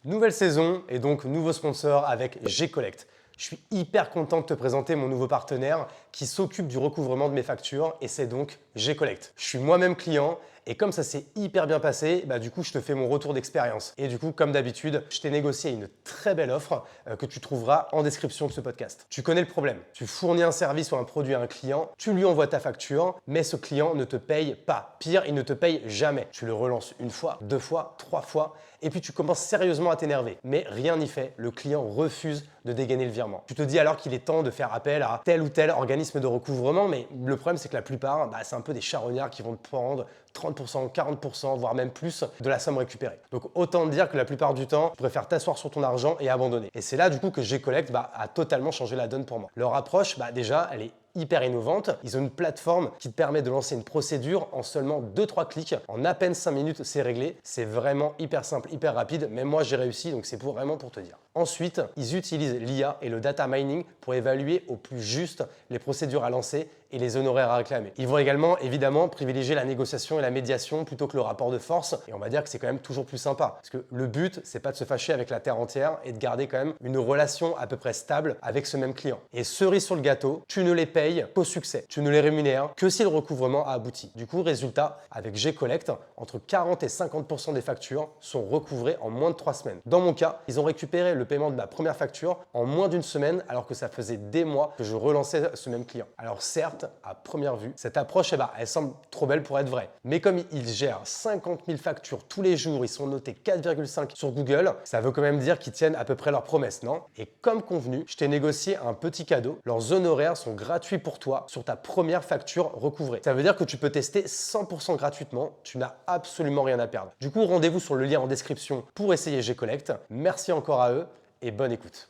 Nouvelle saison et donc nouveau sponsor avec Gcollect. Je suis hyper content de te présenter mon nouveau partenaire qui s'occupe du recouvrement de mes factures et c'est donc Gcollect. Je suis moi-même client et comme ça s'est hyper bien passé, du coup je te fais mon retour d'expérience. Et du coup, comme d'habitude, je t'ai négocié une très belle offre que tu trouveras en description de ce podcast. Tu connais le problème. Tu fournis un service ou un produit à un client, tu lui envoies ta facture, mais ce client ne te paye pas. Pire, il ne te paye jamais. Tu le relances une fois, deux fois, trois fois et puis tu commences sérieusement à t'énerver. Mais rien n'y fait, le client refuse de dégainer le virement. Tu te dis alors qu'il est temps de faire appel à tel ou tel organisme de recouvrement, mais le problème c'est que la plupart, c'est un peu des charognards qui vont te prendre 30%, 40%, voire même plus de la somme récupérée. Donc autant te dire que la plupart du temps, tu préfères t'asseoir sur ton argent et abandonner. Et c'est là du coup que Gcollect a totalement changé la donne pour moi. Leur approche, déjà, elle est hyper innovante. Ils ont une plateforme qui te permet de lancer une procédure en seulement 2-3 clics. En à peine 5 minutes, c'est réglé. C'est vraiment hyper simple, hyper rapide. Même moi, j'ai réussi, donc c'est vraiment pour te dire. Ensuite, ils utilisent l'IA et le data mining pour évaluer au plus juste les procédures à lancer et les honoraires à réclamer. Ils vont également, évidemment, privilégier la négociation et la médiation plutôt que le rapport de force. Et on va dire que c'est quand même toujours plus sympa. Parce que le but, c'est pas de se fâcher avec la terre entière et de garder quand même une relation à peu près stable avec ce même client. Et cerise sur le gâteau, tu ne les payes qu'au succès. Tu ne les rémunères que si le recouvrement a abouti. Du coup, résultat, avec Gcollect, entre 40 et 50% des factures sont recouvrées en moins de 3 semaines. Dans mon cas, ils ont récupéré le paiement de ma première facture en moins d'une semaine alors que ça faisait des mois que je relançais ce même client. Alors certes, à première vue, cette approche, elle semble trop belle pour être vraie. Mais comme ils gèrent 50 000 factures tous les jours, ils sont notés 4,5 sur Google, ça veut quand même dire qu'ils tiennent à peu près leurs promesses, non? Et comme convenu, je t'ai négocié un petit cadeau. Leurs honoraires sont gratuits pour toi sur ta première facture recouvrée. Ça veut dire que tu peux tester 100% gratuitement. Tu n'as absolument rien à perdre. Du coup, rendez-vous sur le lien en description pour essayer Gcollect. Merci encore à eux et bonne écoute.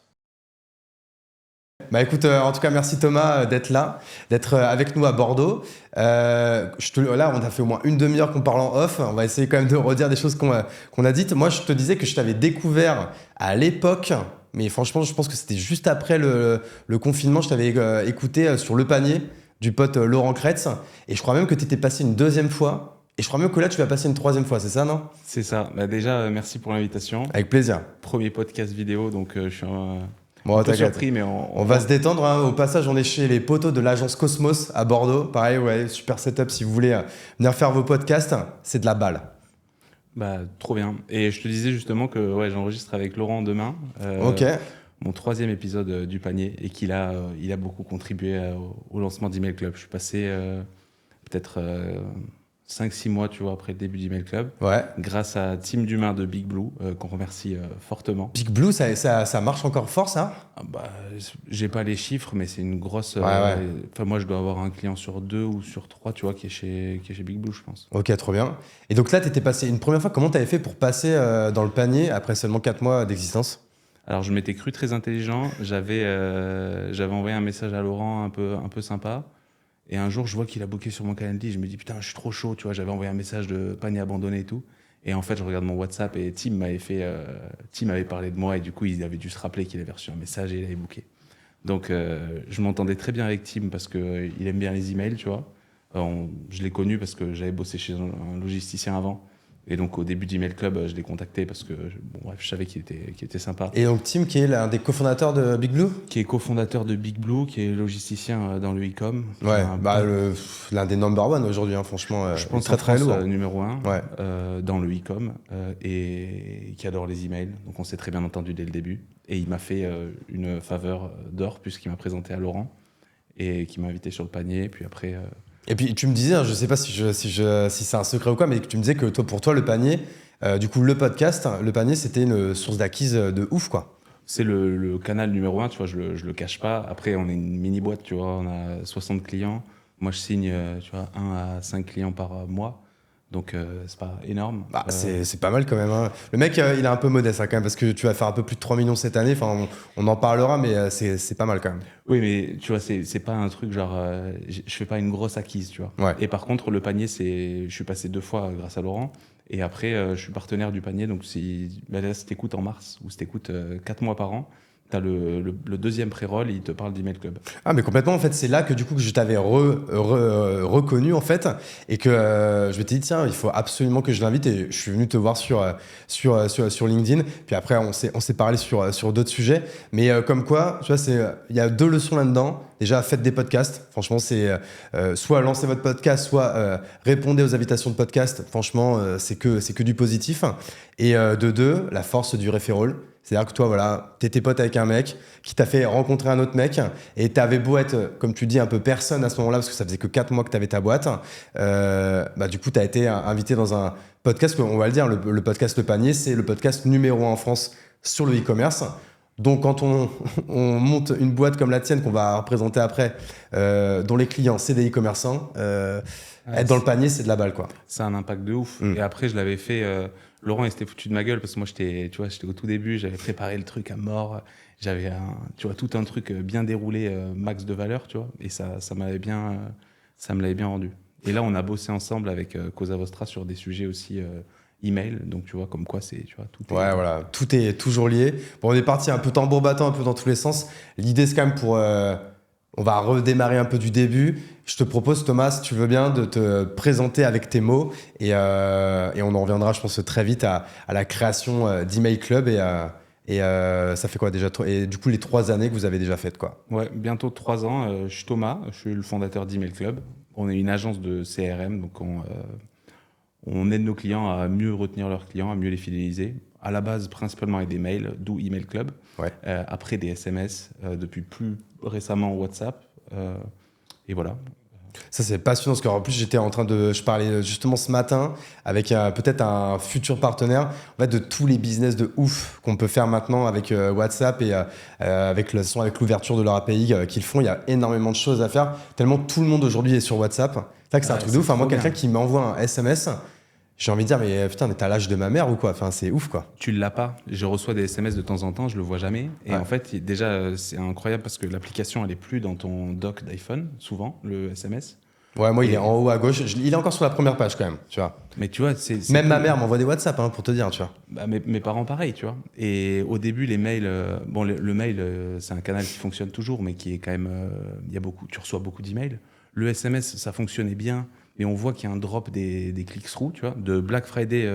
Écoute, en tout cas, merci Thomas d'être là, d'être avec nous à Bordeaux. Là, on a fait au moins une demi-heure qu'on parle en off. On va essayer quand même de redire des choses qu'on a dites. Moi, je te disais que je t'avais découvert à l'époque, mais franchement, je pense que c'était juste après le confinement. Je t'avais écouté sur Le Panier du pote Laurent Kretz. Et je crois même que tu étais passé une deuxième fois. Et je crois même que là, tu vas passer une troisième fois, c'est ça, non? C'est ça. Déjà, merci pour l'invitation. Avec plaisir. Premier podcast vidéo, donc je suis Bon, un peu surpris, mais on va se détendre. Hein. Au passage, on est chez les potos de l'agence Cosmos à Bordeaux. Pareil, ouais, super setup si vous voulez venir faire vos podcasts. C'est de la balle. Trop bien. Et je te disais justement que j'enregistre avec Laurent demain. Ok. Mon 3e épisode du panier et il a beaucoup contribué au lancement d'Email Club. Je suis passé peut-être 5-6 mois, tu vois, après le début d'Email Club. Ouais. Grâce à Tim Dumas de Big Blue, qu'on remercie fortement. Big Blue, ça marche encore fort, ça? J'ai pas les chiffres, mais c'est une grosse. Ouais. Moi, je dois avoir un client sur 2 ou sur 3, tu vois, qui est chez Big Blue, je pense. Ok, trop bien. Et donc là, tu étais passé une première fois. Comment tu avais fait pour passer dans le panier après seulement 4 mois d'existence? Alors, je m'étais cru très intelligent. J'avais envoyé un message à Laurent un peu sympa. Et un jour, je vois qu'il a booké sur mon calendrier. Je me dis, putain, je suis trop chaud, tu vois. J'avais envoyé un message de panier abandonné et tout. Et en fait, je regarde mon WhatsApp et Tim m'avait parlé de moi. Et du coup, il avait dû se rappeler qu'il avait reçu un message et il avait booké. Donc, je m'entendais très bien avec Tim parce qu'il aime bien les emails, tu vois. Je l'ai connu parce que j'avais bossé chez un logisticien avant. Et donc, au début d'Email Club, je l'ai contacté parce que je savais qu'il était sympa. Et donc, Tim, qui est l'un des cofondateurs de Big Blue? Qui est cofondateur de Big Blue, qui est logisticien dans le e-com. Ouais, l'un des number one aujourd'hui, hein, franchement. Je pense très, très lourd. Numéro 1 ouais. dans le e-com et qui adore les emails. Donc, on s'est très bien entendu dès le début. Et il m'a fait une faveur d'or puisqu'il m'a présenté à Laurent et qui m'a invité sur le panier. Puis après... Et puis tu me disais, hein, je sais pas si c'est un secret ou quoi, mais tu me disais que pour toi le panier, du coup le podcast, le panier c'était une source d'acquise de ouf quoi. C'est le canal numéro 1, tu vois, je le cache pas. Après on est une mini boîte, tu vois, on a 60 clients. Moi je signe, tu vois, 1 à 5 clients par mois. Donc c'est pas énorme. C'est pas mal quand même. Hein. Le mec il est un peu modeste hein, quand même parce que tu vas faire un peu plus de 3 millions cette année. Enfin on en parlera mais c'est pas mal quand même. Oui mais tu vois c'est pas un truc genre je fais pas une grosse acquise tu vois. Ouais. Et par contre le panier je suis passé 2 fois grâce à Laurent et après je suis partenaire du panier donc là si t'écoutes en mars ou si t'écoutes 4 mois par an tu as le deuxième pré-roll, il te parle d'Email Club. Ah mais complètement, en fait c'est là que du coup que je t'avais reconnu en fait et que je m'étais dit tiens il faut absolument que je l'invite et je suis venu te voir sur LinkedIn, puis après on s'est parlé sur d'autres sujets, mais comme quoi tu vois il y a 2 leçons là-dedans. Déjà faites des podcasts, franchement c'est soit lancez votre podcast, soit répondez aux invitations de podcast, franchement c'est que du positif, et de 2 la force du referral. C'est-à-dire que toi, voilà, t'étais pote avec un mec qui t'a fait rencontrer un autre mec et t'avais beau être, comme tu dis, un peu personne à ce moment-là parce que ça faisait que 4 mois que t'avais ta boîte. Du coup, t'as été invité dans un podcast, on va le dire, le podcast Le Panier, c'est le podcast numéro 1 en France sur le e-commerce. Donc, quand on monte une boîte comme la tienne qu'on va représenter après, dont les clients, c'est des e-commerçants, être dans le panier, c'est de la balle, quoi. C'est un impact de ouf. Et après, je l'avais fait... Laurent, il s'était foutu de ma gueule parce que moi, j'étais au tout début, j'avais préparé le truc à mort. J'avais tout un truc bien déroulé, max de valeur, tu vois. Et ça me l'avait bien rendu. Et là, on a bossé ensemble avec Cosa Vostra sur des sujets aussi email. Donc, tu vois, comme quoi, tout est... Ouais, voilà, tout est toujours lié. Bon, on est parti un peu tambour battant, un peu dans tous les sens. L'idée, c'est quand même pour... on va redémarrer un peu du début. Je te propose, Thomas, si tu veux bien, de te présenter avec tes mots. Et on en reviendra, je pense, très vite à la création d'Email Club. Et ça fait quoi déjà? Et du coup, les 3 années que vous avez déjà faites, quoi. Ouais, bientôt 3 ans. Je suis Thomas, je suis le fondateur d'Email Club. On est une agence de CRM, donc on aide nos clients à mieux retenir leurs clients, à mieux les fidéliser. À la base, principalement avec des mails, d'où Email Club. Ouais. Après des SMS, depuis plus récemment WhatsApp. Et voilà. Ça, c'est passionnant parce qu'en plus, je parlais justement ce matin avec peut-être un futur partenaire, en fait, de tous les business de ouf qu'on peut faire maintenant avec WhatsApp et avec l'ouverture de leur API qu'ils font. Il y a énormément de choses à faire, tellement tout le monde aujourd'hui est sur WhatsApp. C'est un truc de ouf. Enfin, moi, quelqu'un qui m'envoie un SMS, j'ai envie de dire, mais putain, mais t'as l'âge de ma mère ou quoi? Enfin, c'est ouf, quoi. Tu l'as pas. Je reçois des SMS de temps en temps, je le vois jamais. Et Ouais. en fait, déjà, c'est incroyable parce que l'application, elle est plus dans ton dock d'iPhone, souvent, le SMS. Ouais, moi, il Et- est en haut à gauche. Il est encore sur la première page quand même, tu vois. Mais tu vois, c'est Même ma cool. mère m'envoie des WhatsApp, hein, pour te dire, tu vois. Bah, mes parents, pareil, tu vois. Et au début, les mails, le mail, c'est un canal qui fonctionne toujours, mais qui est quand même, tu reçois beaucoup d'emails. Le SMS, ça fonctionnait bien, mais on voit qu'il y a un drop des click-through, tu vois. De Black Friday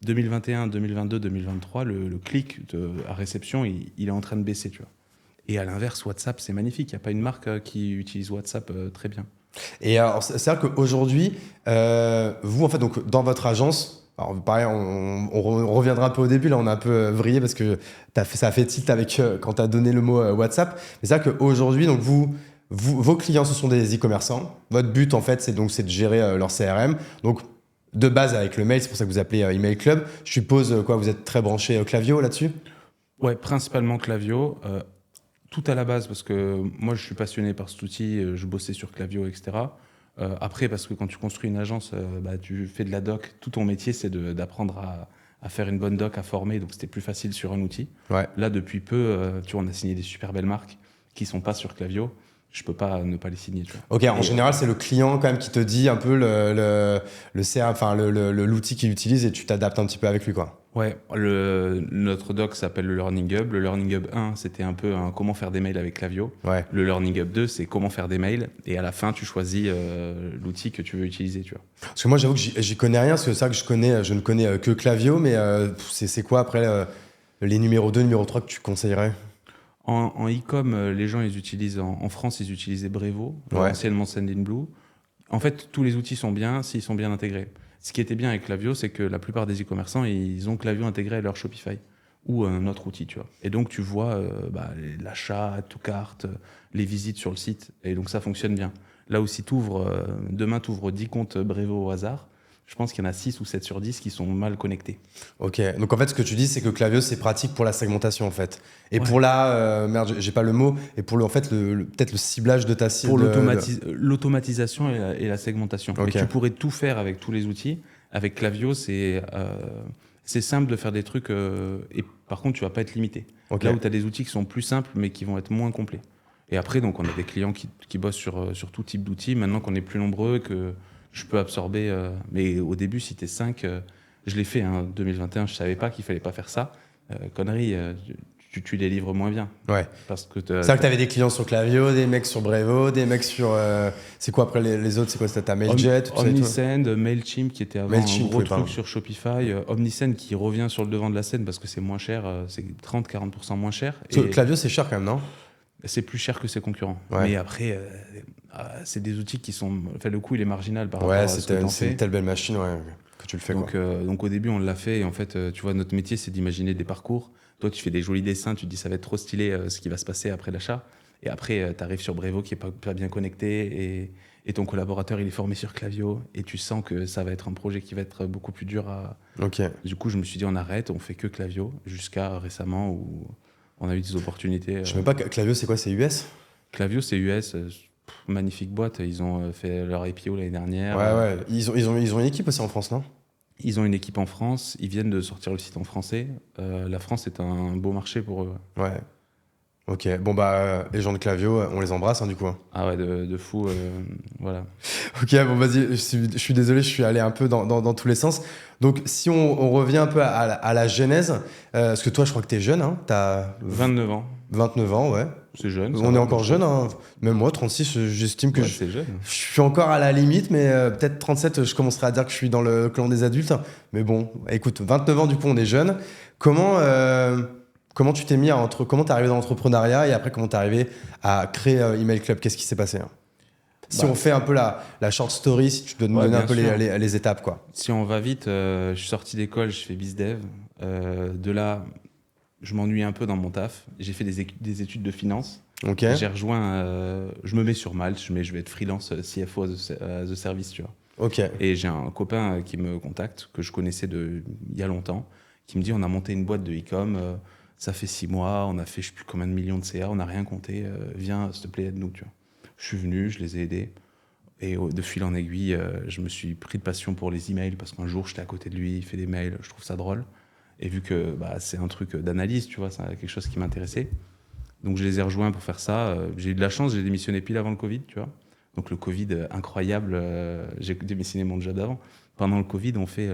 2021, 2022, 2023, le clic à réception, il est en train de baisser, tu vois. Et à l'inverse, WhatsApp, c'est magnifique. Il n'y a pas une marque qui utilise WhatsApp très bien. Et alors, c'est-à-dire qu'aujourd'hui, vous, en fait, donc, dans votre agence, alors pareil, on reviendra un peu au début, là on a un peu vrillé parce que ça a fait tilt avec quand tu as donné le mot WhatsApp. Mais c'est-à-dire qu'aujourd'hui, donc vos clients, ce sont des e-commerçants. Votre but, en fait, c'est de gérer leur CRM. Donc, de base, avec le mail, c'est pour ça que vous appelez Email Club. Je suppose, vous êtes très branché Klaviyo là-dessus? Ouais, principalement Klaviyo. Tout à la base, parce que moi, je suis passionné par cet outil, je bossais sur Klaviyo, etc. Après, parce que quand tu construis une agence, tu fais de la doc. Tout ton métier, c'est d'apprendre à faire une bonne doc, à former. Donc, c'était plus facile sur un outil. Ouais. Là, depuis peu, on a signé des super belles marques qui sont pas sur Klaviyo. Je peux pas ne pas les signer. Tu vois. Ok, en général, c'est le client quand même qui te dit un peu le CRM, enfin l'outil qu'il utilise et tu t'adaptes un petit peu avec lui, quoi. Ouais, notre doc s'appelle le Learning Hub. Le Learning Hub 1, c'était un peu comment faire des mails avec Klaviyo. Ouais. Le Learning Hub 2, c'est comment faire des mails. Et à la fin, tu choisis l'outil que tu veux utiliser. Tu vois. Parce que moi, j'avoue que j'y connais rien, parce que c'est ça que je ne connais que Klaviyo, mais c'est quoi après les numéros 2, numéro 3 que tu conseillerais? En e-com, les gens, ils utilisent en France, ils utilisaient Brevo, Ouais. anciennement Sendinblue. En fait, tous les outils sont bien s'ils sont bien intégrés. Ce qui était bien avec Klaviyo, c'est que la plupart des e-commerçants, ils ont Klaviyo intégré à leur Shopify ou un autre outil, tu vois. Et donc, tu vois l'achat, tout carte, les visites sur le site. Et donc, ça fonctionne bien. Là aussi, demain, tu ouvres 10 comptes Brevo au hasard. Je pense qu'il y en a 6 ou 7 sur 10 qui sont mal connectés. Ok, donc en fait, ce que tu dis, c'est que Klaviyo, c'est pratique pour la segmentation, en fait. Et Ouais. pour merde, j'ai pas le mot, et pour en fait, peut-être le ciblage de ta cible. Pour l'automatisation et la segmentation. Ok. Mais tu pourrais tout faire avec tous les outils. Avec Klaviyo, c'est simple de faire des trucs et par contre, tu vas pas être limité. Ok. Là où tu as des outils qui sont plus simples mais qui vont être moins complets. Et après, donc, on a des clients qui bossent sur tout type d'outils. Maintenant qu'on est plus nombreux, que je peux absorber. Mais au début, si tu es 5, je l'ai fait en 2021, je savais pas qu'il fallait pas faire ça. Connerie, tu tu les livres moins bien. Ouais. Parce que C'est vrai que t'avais des clients sur Klaviyo, des mecs sur Brevo, des mecs sur. C'est quoi après les autres? C'est quoi? T'as Mailjet, tout ça et tout? Omnisend, Mailchimp qui était avant Mailchimp, un gros oui, truc pardon. sur Shopify, Omnisend qui revient sur le devant de la scène parce que c'est moins cher, c'est 30-40% moins cher. Parce que Et Klaviyo, c'est cher quand même, non? c'est plus cher que ses concurrents. Ouais. Mais après, c'est des outils qui sont. Enfin, le coût, il est marginal par rapport Ouais, à ce que t'en c'est fais. une telle belle machine, ouais, que tu le fais, Donc, quoi. donc au début, on l'a fait. Et en fait, tu vois, notre métier, c'est d'imaginer des parcours. Toi, tu fais des jolis dessins, tu te dis ça va être trop stylé ce qui va se passer après l'achat. Et après, tu arrives sur Brevo qui est pas bien connecté et ton collaborateur, il est formé sur Klaviyo. Et tu sens que ça va être un projet qui va être beaucoup plus dur à. Ok. Du coup, je me suis dit, on arrête, on fait que Klaviyo jusqu'à récemment où on a eu des opportunités. Je sais même pas, Klaviyo, c'est quoi? C'est US? Klaviyo, c'est US. Magnifique boîte. Ils ont fait leur IPO l'année dernière. Ouais. Ils ont une équipe aussi en France, non? Ils ont une équipe en France. Ils viennent de sortir le site en français. La France est un beau marché pour eux. Ouais. Ok. Bon, bah, les gens de Klaviyo, on les embrasse, hein, du coup. Ah ouais, de fou. Voilà. Ok, bon, vas-y, je suis désolé, je suis allé un peu dans tous les sens. Donc, si on revient un peu à la genèse, parce que toi, je crois que t'es jeune, hein, t'as 29 ans. 29 ans, ouais. C'est jeune. ça On est va, encore je jeune, trouve. hein. Même moi, 36, j'estime que Ouais, c'est jeune. je suis encore à la limite, mais peut-être 37, je commencerai à dire que je suis dans le clan des adultes. Mais bon, écoute, 29 ans, du coup, on est jeune. Comment tu t'es mis comment t'es arrivé dans l'entrepreneuriat et après, comment t'es arrivé à créer Email Club? Qu'est-ce qui s'est passé, hein? Si on fait un peu la short story, si tu dois nous donner un peu bien sûr. les étapes, quoi. Si on va vite, je suis sorti d'école, je fais BizDev. De là, je m'ennuie un peu dans mon taf. J'ai fait des études de finance. Ok. J'ai rejoint, je me mets sur Malte, je vais être freelance CFO as a service, tu vois. Ok. Et j'ai un copain qui me contacte, que je connaissais il y a longtemps, qui me dit on a monté une boîte de e-com, ça fait 6 mois, on a fait je sais plus combien de millions de CA, on n'a rien compté, viens s'il te plaît aide-nous, tu vois. Je suis venu, je les ai aidés. Et de fil en aiguille, je me suis pris de passion pour les emails parce qu'un jour j'étais à côté de lui, il fait des mails, je trouve ça drôle. Et vu que c'est un truc d'analyse, tu vois, c'est quelque chose qui m'intéressait. Donc je les ai rejoints pour faire ça. J'ai eu de la chance, j'ai démissionné pile avant le Covid, tu vois. Donc le Covid, incroyable, j'ai démissionné mon job d'avant. Pendant le Covid, on fait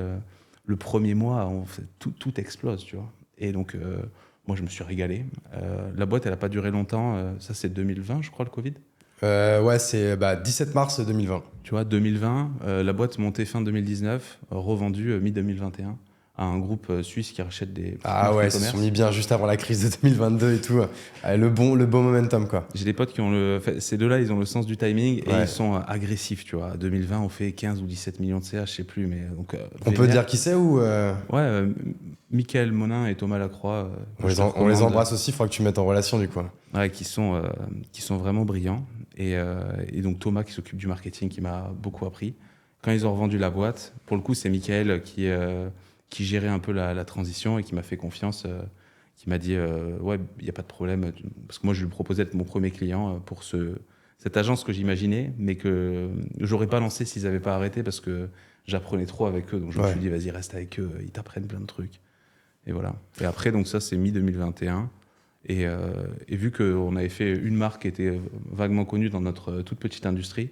le premier mois, tout explose, tu vois. Et donc moi je me suis régalé. La boîte, elle n'a pas duré longtemps. Ça c'est 2020, je crois, le Covid. Ouais, c'est 17 mars 2020. Tu vois, 2020, la boîte montée fin 2019, revendue mi-2021 à un groupe suisse qui rachète des Ah ouais, ils se sont mis bien juste avant la crise de 2022 et tout. Le beau momentum, quoi. J'ai des potes qui ont ces deux-là, ils ont le sens du timing et Ouais. ils sont agressifs, tu vois. 2020, on fait 15 ou 17 millions de CA, je sais plus, mais donc. On peut dire qui c'est ou Ouais, Michael Monin et Thomas Lacroix. on les embrasse aussi, il faudra que tu mettes en relation du coup. Ouais, qui sont vraiment brillants. Et donc Thomas qui s'occupe du marketing, qui m'a beaucoup appris. Quand ils ont revendu la boîte, pour le coup, c'est Michael qui gérait un peu la transition et qui m'a fait confiance, qui m'a dit ouais, il n'y a pas de problème. Parce que moi, je lui proposais d'être mon premier client pour cette agence que j'imaginais, mais que j'aurais pas lancé s'ils n'avaient pas arrêté parce que j'apprenais trop avec eux. Donc je me suis dit, vas-y, reste avec eux, ils t'apprennent plein de trucs. Et voilà. Et après, donc ça, c'est mi-2021. Et vu qu'on avait fait une marque qui était vaguement connue dans notre toute petite industrie,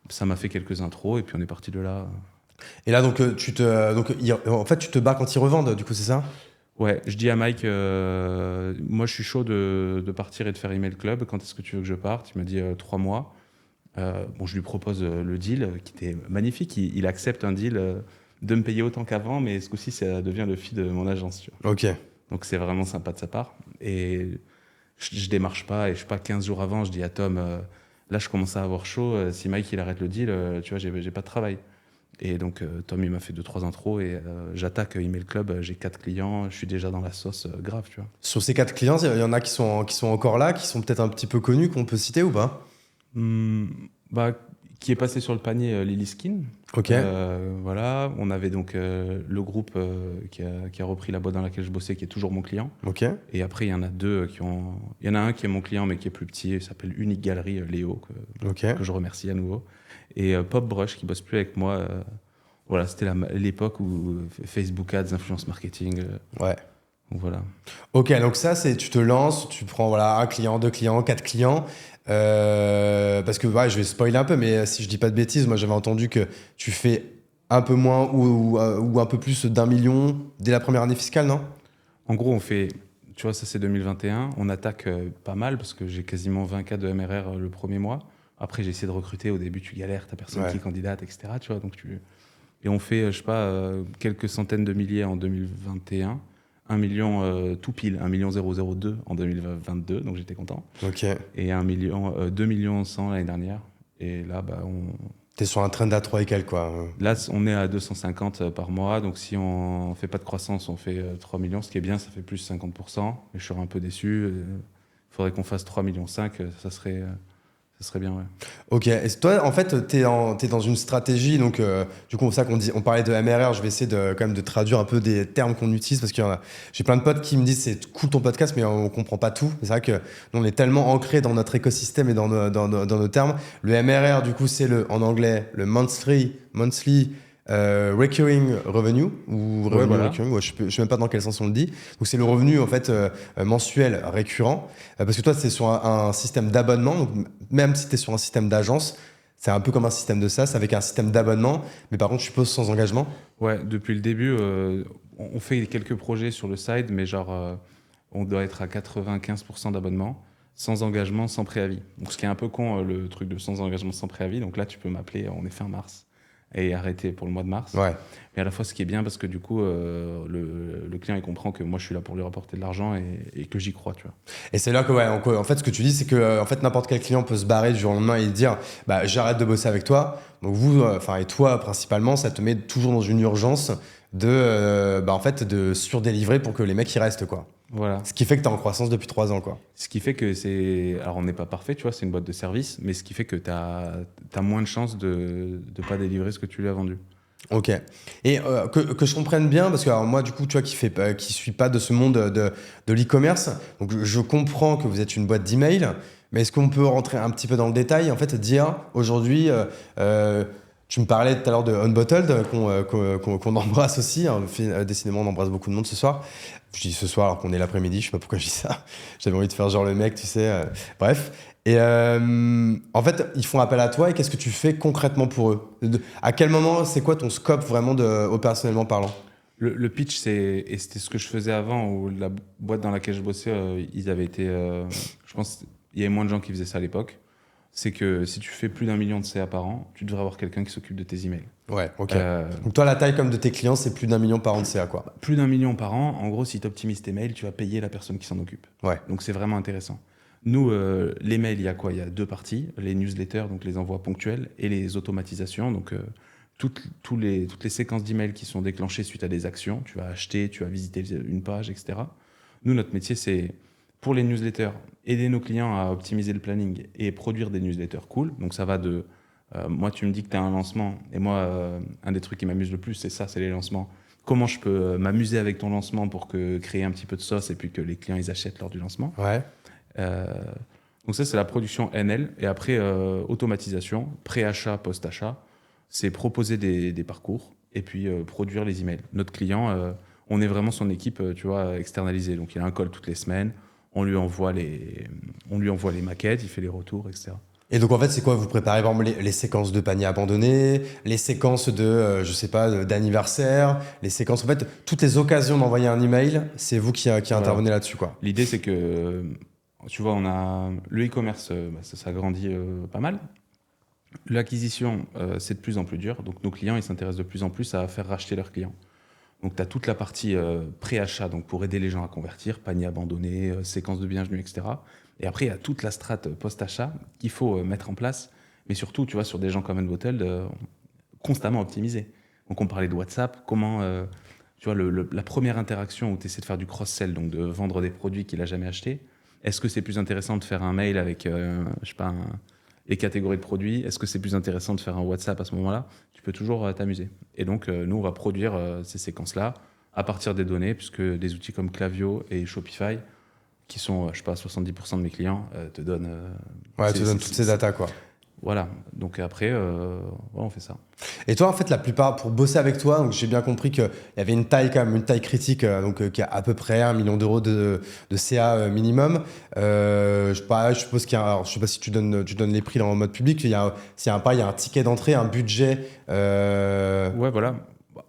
ça m'a fait quelques intros et puis on est parti de là. Et là, donc, en fait, tu te bats quand ils revendent, du coup, c'est ça? Ouais, je dis à Mike, moi je suis chaud de partir et de faire Email Club. Quand est-ce que tu veux que je parte? Il m'a dit 3 mois. Bon, je lui propose le deal qui était magnifique. Il accepte un deal de me payer autant qu'avant, mais ce coup-ci, ça devient le fee de mon agence. Tu vois. Ok. Donc c'est vraiment sympa de sa part. Et je démarche pas, et je sais pas, 15 jours avant, je dis à Tom, là je commence à avoir chaud, si Mike il arrête le deal, tu vois, j'ai pas de travail. Et donc Tom il m'a fait 2-3 intros et j'attaque Email Club, j'ai 4 clients, je suis déjà dans la sauce grave, tu vois. Sur ces 4 clients, il y en a qui sont encore là, qui sont peut-être un petit peu connus, qu'on peut citer ou pas? Qui est passé sur le panier Lily Skin. Ok. Voilà, on avait donc le groupe qui a repris la boîte dans laquelle je bossais, qui est toujours mon client. Ok. Et après, il y en a deux il y en a un qui est mon client, mais qui est plus petit, il s'appelle Unique Galerie, Léo, que je remercie à nouveau. Et Pop Brush, qui bosse plus avec moi. Voilà, c'était l'époque où Facebook Ads, influence marketing. Ouais. Donc voilà. Ok, donc ça, c'est tu te lances, tu prends voilà, 1 client, 2 clients, 4 clients. Parce que je vais spoiler un peu, mais si je dis pas de bêtises, moi j'avais entendu que tu fais un peu moins ou un peu plus d'1 million dès la première année fiscale, non? En gros, on fait tu vois, ça c'est 2021. On attaque pas mal parce que j'ai quasiment 20 cas de MRR le premier mois. Après, j'ai essayé de recruter. Au début, tu galères, t'as personne qui candidate, etc. Tu vois, et on fait, je sais pas, quelques centaines de milliers en 2021. 1 million tout pile, 1 002 en 2022, donc j'étais content. Ok. Et 2 millions 100 l'année dernière. Et là, T'es sur un trend à 3 et quelques, quoi. là, on est à 250 par mois. Donc si on fait pas de croissance, on fait 3 millions. Ce qui est bien, ça fait plus 50%. Mais je serais un peu déçu. Il faudrait qu'on fasse 3,5 millions. Ça serait bien, ouais. Ok, et toi, en fait, t'es dans une stratégie, donc du coup, c'est ça on parlait de MRR, je vais essayer quand même de traduire un peu des termes qu'on utilise, parce que j'ai plein de potes qui me disent c'est cool ton podcast, mais on comprend pas tout. C'est vrai que nous, on est tellement ancré dans notre écosystème et dans nos termes. Le MRR, du coup, c'est en anglais, le monthly recurring revenue, ou revenu voilà. recurring, je sais même pas dans quel sens on le dit. Donc c'est le revenu en fait mensuel récurrent, parce que toi c'est sur un système d'abonnement, donc même si tu es sur un système d'agence, c'est un peu comme un système de SaaS avec un système d'abonnement, mais par contre je suppose sans engagement. Ouais, depuis le début, on fait quelques projets sur le side, mais on doit être à 95% d'abonnement, sans engagement, sans préavis. Donc ce qui est un peu con, le truc de sans engagement, sans préavis. Donc là, tu peux m'appeler, on est fin mars, et arrêter pour le mois de mars. Ouais. Mais à la fois, ce qui est bien, parce que du coup, le client, il comprend que moi, je suis là pour lui rapporter de l'argent et que j'y crois, tu vois. Et c'est là que, en fait, ce que tu dis, c'est que en fait, n'importe quel client peut se barrer du jour au lendemain et dire bah, j'arrête de bosser avec toi. Donc, vous, et toi principalement, ça te met toujours dans une urgence en fait, de surdélivrer pour que les mecs y restent, quoi. Voilà. Ce qui fait que tu es en croissance depuis 3 ans, quoi. Ce qui fait que c'est. Alors, on n'est pas parfait, tu vois, c'est une boîte de service, mais ce qui fait que tu as moins de chances de ne pas délivrer ce que tu lui as vendu. Ok. Et que je comprenne bien, parce que alors, moi, du coup, tu vois, qui suis pas de ce monde de l'e-commerce, donc je comprends que vous êtes une boîte d'email, mais est-ce qu'on peut rentrer un petit peu dans le détail, en fait, dire aujourd'hui, tu me parlais tout à l'heure de Unbottled, qu'on embrasse aussi, hein, décidément, on embrasse beaucoup de monde ce soir. Je dis ce soir alors qu'on est l'après-midi, je sais pas pourquoi je dis ça. J'avais envie de faire genre le mec, tu sais. Bref. Et en fait, ils font appel à toi et qu'est-ce que tu fais concrètement pour eux? À quel moment, c'est quoi ton scope vraiment opérationnellement parlant? Le pitch, et c'était ce que je faisais avant, où la boîte dans laquelle je bossais, ils avaient été. Je pense il y avait moins de gens qui faisaient ça à l'époque. C'est que si tu fais plus d'1 million de CA par an, tu devrais avoir quelqu'un qui s'occupe de tes emails. Ouais, ok. Donc toi, la taille comme de tes clients, c'est plus d'1 million par an de CA, quoi. Plus d'1 million par an, en gros, si tu optimises tes mails, tu vas payer la personne qui s'en occupe. Ouais. Donc c'est vraiment intéressant. Nous, les mails, il y a quoi? Il y a 2 parties. Les newsletters, donc les envois ponctuels, et les automatisations, donc toutes les séquences d'emails qui sont déclenchées suite à des actions. Tu vas acheter, tu vas visiter une page, etc. Nous, notre métier, c'est pour les newsletters, aider nos clients à optimiser le planning et produire des newsletters cool. Donc ça va de... moi, tu me dis que tu as un lancement, et moi, un des trucs qui m'amuse le plus, c'est les lancements. Comment je peux m'amuser avec ton lancement pour créer un petit peu de sauce et puis que les clients, ils achètent lors du lancement. Ouais. Donc ça, c'est la production NL. Et après, automatisation, pré-achat, post-achat, c'est proposer des parcours et puis produire les emails. Notre client, on est vraiment son équipe, tu vois, externalisée. Donc il a un call toutes les semaines, on lui envoie les maquettes, il fait les retours, etc. Et donc en fait, c'est quoi? Vous préparez par exemple les séquences de paniers abandonnés, les séquences de, je sais pas, d'anniversaire, les séquences, en fait, toutes les occasions d'envoyer un email, c'est vous qui intervenez là-dessus, quoi. L'idée, c'est que, tu vois, on a le e-commerce, ça grandit pas mal. L'acquisition, c'est de plus en plus dur. Donc nos clients, ils s'intéressent de plus en plus à faire racheter leurs clients. Donc tu as toute la partie pré-achat, donc pour aider les gens à convertir, panier abandonné, séquence de bienvenue, etc. Et après, il y a toute la strate post-achat qu'il faut mettre en place. Mais surtout, tu vois, sur des gens comme Unbottled, constamment optimiser. Donc on parlait de WhatsApp, comment, tu vois, la première interaction où tu essaies de faire du cross-sell, donc de vendre des produits qu'il n'a jamais achetés, est-ce que c'est plus intéressant de faire un mail avec, je sais pas, les catégories de produits? Est-ce que c'est plus intéressant de faire un WhatsApp à ce moment-là? Tu peux toujours t'amuser. Et donc, nous, on va produire ces séquences-là à partir des données, puisque des outils comme Klaviyo et Shopify, qui sont, je sais pas, 70% de mes clients, te donnent... Ouais, te donnent toutes ces datas, quoi. Voilà. Donc après, voilà, on fait ça. Et toi, en fait, la plupart, pour bosser avec toi, donc j'ai bien compris qu'il y avait une taille quand même, une taille critique, qui a à peu près 1 million d'euros de CA minimum. Je suppose qu'il y a, alors, je sais pas si tu donnes les prix dans le mode public, il y a un ticket d'entrée, un budget. Ouais, voilà.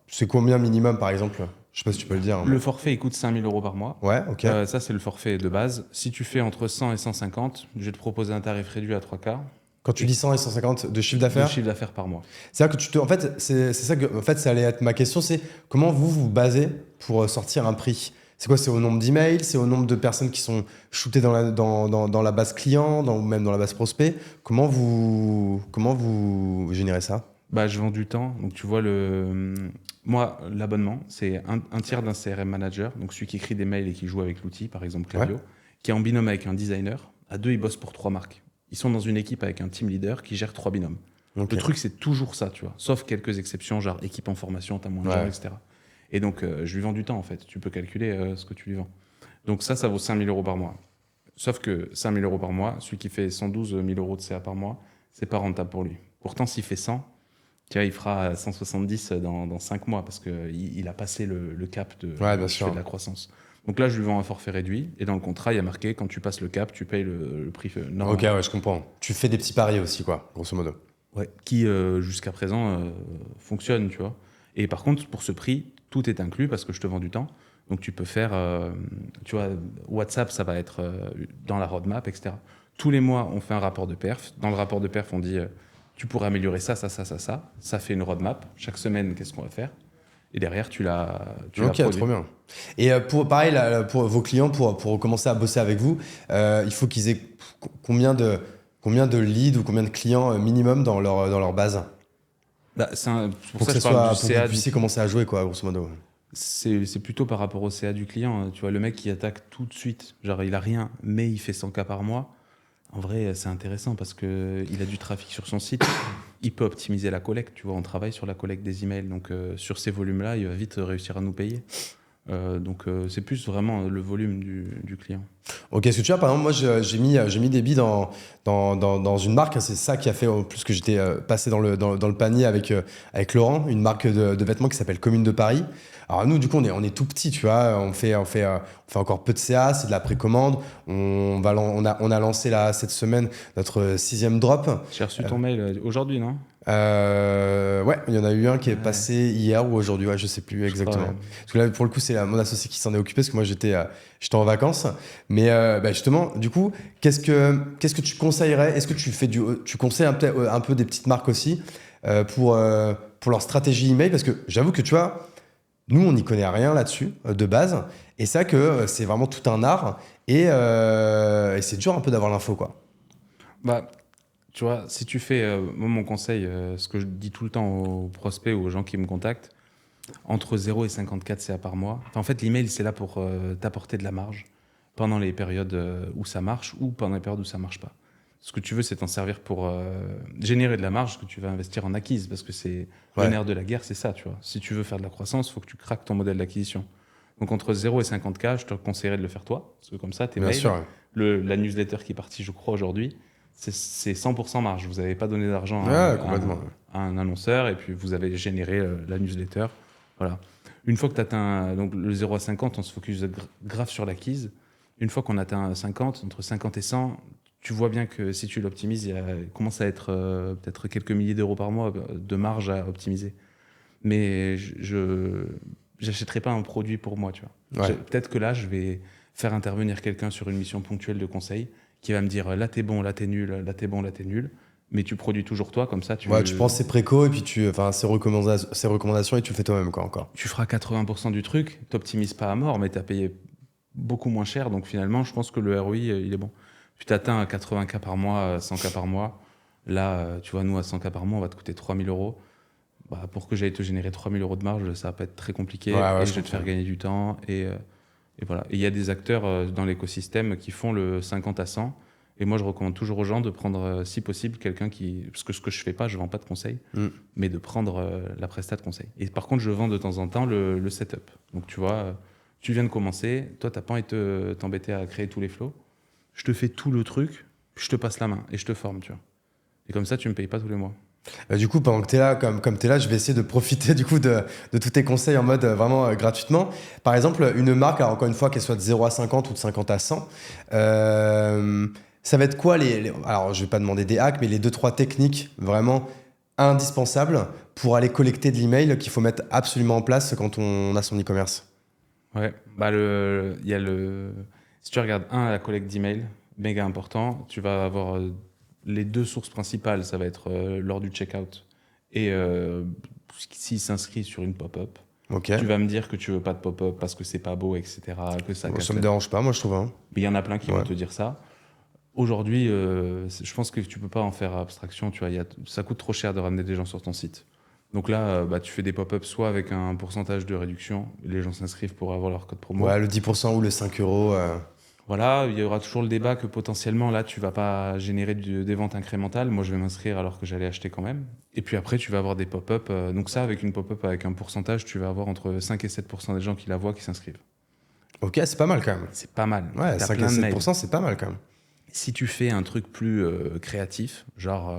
C'est combien minimum, par exemple? Je sais pas si tu peux le dire. Le forfait, il coûte 5 000 € par mois. Ouais, ok. Ça, c'est le forfait de base. Si tu fais entre 100 et 150, je vais te proposer un tarif réduit à 3 quarts Quand tu dis 100 et 150 de chiffre de d'affaires, chiffre d'affaires par mois. c'est-à-dire que en fait, c'est ça que, en fait, ça allait être ma question, c'est comment vous vous basez pour sortir un prix? C'est quoi? C'est au nombre d'emails? C'est au nombre de personnes qui sont shootées dans la base client, ou même dans la base prospect? Comment vous générez ça? Bah, je vends du temps. Donc, tu vois, moi, l'abonnement, c'est un tiers d'un CRM manager, donc celui qui écrit des mails et qui joue avec l'outil, par exemple Klaviyo, qui est en binôme avec un designer. À deux, ils bossent pour 3 marques. Ils sont dans une équipe avec un team leader qui gère 3 binômes. Ok. Le truc, c'est toujours ça, tu vois. Sauf quelques exceptions, genre équipe en formation, t'as moins de gens, etc. Et donc, je lui vends du temps, en fait. Tu peux calculer ce que tu lui vends. Donc ça vaut 5 000 € par mois. Sauf que 5 000 € par mois, celui qui fait 112 000 € de CA par mois, c'est pas rentable pour lui. Pourtant, s'il fait 100, tu vois, il fera 170 dans 5 mois parce qu'il a passé le cap de bien sûr. de la croissance. Donc là, je lui vends un forfait réduit et dans le contrat, il y a marqué quand tu passes le cap, tu payes le prix normal. Ok, ouais, je comprends. Tu fais des petits paris aussi, quoi, grosso modo. Ouais, qui jusqu'à présent fonctionne, tu vois. Et par contre, pour ce prix, tout est inclus parce que je te vends du temps. Donc tu peux faire, tu vois, WhatsApp, ça va être dans la roadmap, etc. Tous les mois, on fait un rapport de perf. Dans le rapport de perf, on dit, tu pourrais améliorer ça. Ça fait une roadmap. Chaque semaine, qu'est-ce qu'on va faire? Et derrière, tu l'as Ok, produit. trop bien. Et pareil, là, pour vos clients, pour commencer à bosser avec vous, il faut qu'ils aient combien de leads ou combien de clients minimum dans leur base? Bah, c'est pour Pour ça que que je parle du pour que CA. vous puissiez commencer à jouer, quoi, grosso modo. C'est plutôt par rapport au CA du client. Tu vois, le mec qui attaque tout de suite, genre il a rien, mais il fait 100 cas par mois. En vrai, c'est intéressant parce qu'il a du trafic sur son site. Il peut optimiser la collecte. Tu vois, on travaille sur la collecte des emails. Donc, sur ces volumes-là, il va vite réussir à nous payer. Donc, c'est plus vraiment le volume du client. Ok, est-ce que tu vois, par exemple, moi, j'ai mis des billes dans une marque. C'est ça qui a fait, en plus, que j'étais passé dans le panier avec Laurent, une marque de vêtements qui s'appelle Commune de Paris. Alors nous, du coup, on est tout petit, tu vois. On fait encore peu de CA, c'est de la précommande. On a lancé là cette semaine notre 6e drop. J'ai reçu ton mail aujourd'hui, non? Ouais, il y en a eu un qui est passé hier ou aujourd'hui, ouais, je sais plus exactement. Parce que là, pour le coup, c'est mon associé qui s'en est occupé parce que moi, j'étais en vacances. Mais justement, du coup, qu'est-ce que tu conseillerais? Est-ce que tu conseilles un peu des petites marques aussi pour leur stratégie email? Parce que j'avoue que tu vois, nous, on n'y connaît rien là-dessus de base. Et ça, que c'est vraiment tout un art. Et c'est dur un peu d'avoir l'info, quoi. Bah, tu vois, si tu fais, moi, mon conseil, ce que je dis tout le temps aux prospects ou aux gens qui me contactent, entre 0 et 54 CA par mois. Enfin, en fait, l'email, c'est là pour t'apporter de la marge pendant les périodes où ça marche ou pendant les périodes où ça marche pas. Ce que tu veux, c'est t'en servir pour générer de la marge que tu vas investir en acquise, parce que c'est le nerf de la guerre, c'est ça, tu vois. Si tu veux faire de la croissance, il faut que tu craques ton modèle d'acquisition. Donc, entre 0 et 50K, je te conseillerais de le faire toi, parce que comme ça, tes mails, la newsletter qui est partie, je crois, aujourd'hui, c'est 100% marge. Vous n'avez pas donné d'argent à un annonceur et puis vous avez généré la newsletter. Voilà. Une fois que tu atteins donc, le 0 à 50, on se focus grave sur l'acquise. Une fois qu'on atteint 50, entre 50 et 100, tu vois bien que si tu l'optimises, il commence à être peut-être quelques milliers d'euros par mois de marge à optimiser. Mais je n'achèterai pas un produit pour moi. Tu vois. Peut-être que là, je vais faire intervenir quelqu'un sur une mission ponctuelle de conseil qui va me dire là t'es bon, là t'es nul, là t'es bon, là t'es nul. Mais tu produis toujours toi, comme ça tu prends ses préco et puis ses recommandations et tu le fais toi-même, quoi, encore. Tu feras 80% du truc, t'optimises pas à mort, mais t'as payé beaucoup moins cher. Donc finalement, je pense que le ROI, il est bon. Tu t'atteins à 80K par mois, 100K par mois. Là, tu vois, nous, à 100K par mois, on va te coûter 3 000 €. Bah, pour que j'aille te générer 3 000 € de marge, ça va pas être très compliqué. Et je vais te faire gagner du temps. Et voilà. Et il y a des acteurs dans l'écosystème qui font le 50 à 100. Et moi, je recommande toujours aux gens de prendre, si possible, quelqu'un qui... Parce que ce que je fais pas, je vends pas de conseils, mais de prendre la prestat de conseil. Et par contre, je vends de temps en temps le setup. Donc, tu vois, tu viens de commencer. Toi, t'as pas envie de t'embêter à créer tous les flows. Je te fais tout le truc, je te passe la main et je te forme, tu vois. Et comme ça, tu me payes pas tous les mois. Du coup, pendant que tu es là, comme tu es là, je vais essayer de profiter du coup de tous tes conseils en mode vraiment gratuitement. Par exemple, une marque, alors encore une fois, qu'elle soit de 0 à 50 ou de 50 à 100, ça va être quoi alors je vais pas demander des hacks, mais les 2-3 techniques vraiment indispensables pour aller collecter de l'email qu'il faut mettre absolument en place quand on a son e-commerce? Ouais, bah si tu regardes la collecte d'email, méga important, tu vas avoir les deux sources principales, ça va être lors du checkout et s'il s'inscrit sur une pop-up. Ok. Tu vas me dire que tu veux pas de pop-up parce que c'est pas beau, etc. Que ça Bon, casse ça me la- dérange pas, moi je trouve. Hein. Mais il y en a plein qui Ouais. vont te dire ça. Aujourd'hui, je pense que tu peux pas en faire abstraction. Tu vois, ça coûte trop cher de ramener des gens sur ton site. Donc là, tu fais des pop-ups soit avec un pourcentage de réduction, les gens s'inscrivent pour avoir leur code promo. Ouais, le 10% ou le 5 euros. Voilà, il y aura toujours le débat que potentiellement, là, tu vas pas générer des ventes incrémentales. Moi, je vais m'inscrire alors que j'allais acheter quand même. Et puis après, tu vas avoir des pop-up. Donc ça, avec une pop-up avec un pourcentage, tu vas avoir entre 5 et 7% des gens qui la voient qui s'inscrivent. Ok, c'est pas mal quand même. C'est pas mal. Ouais, T'as 5 plein et de mails. 7%, c'est pas mal quand même. Si tu fais un truc plus créatif, genre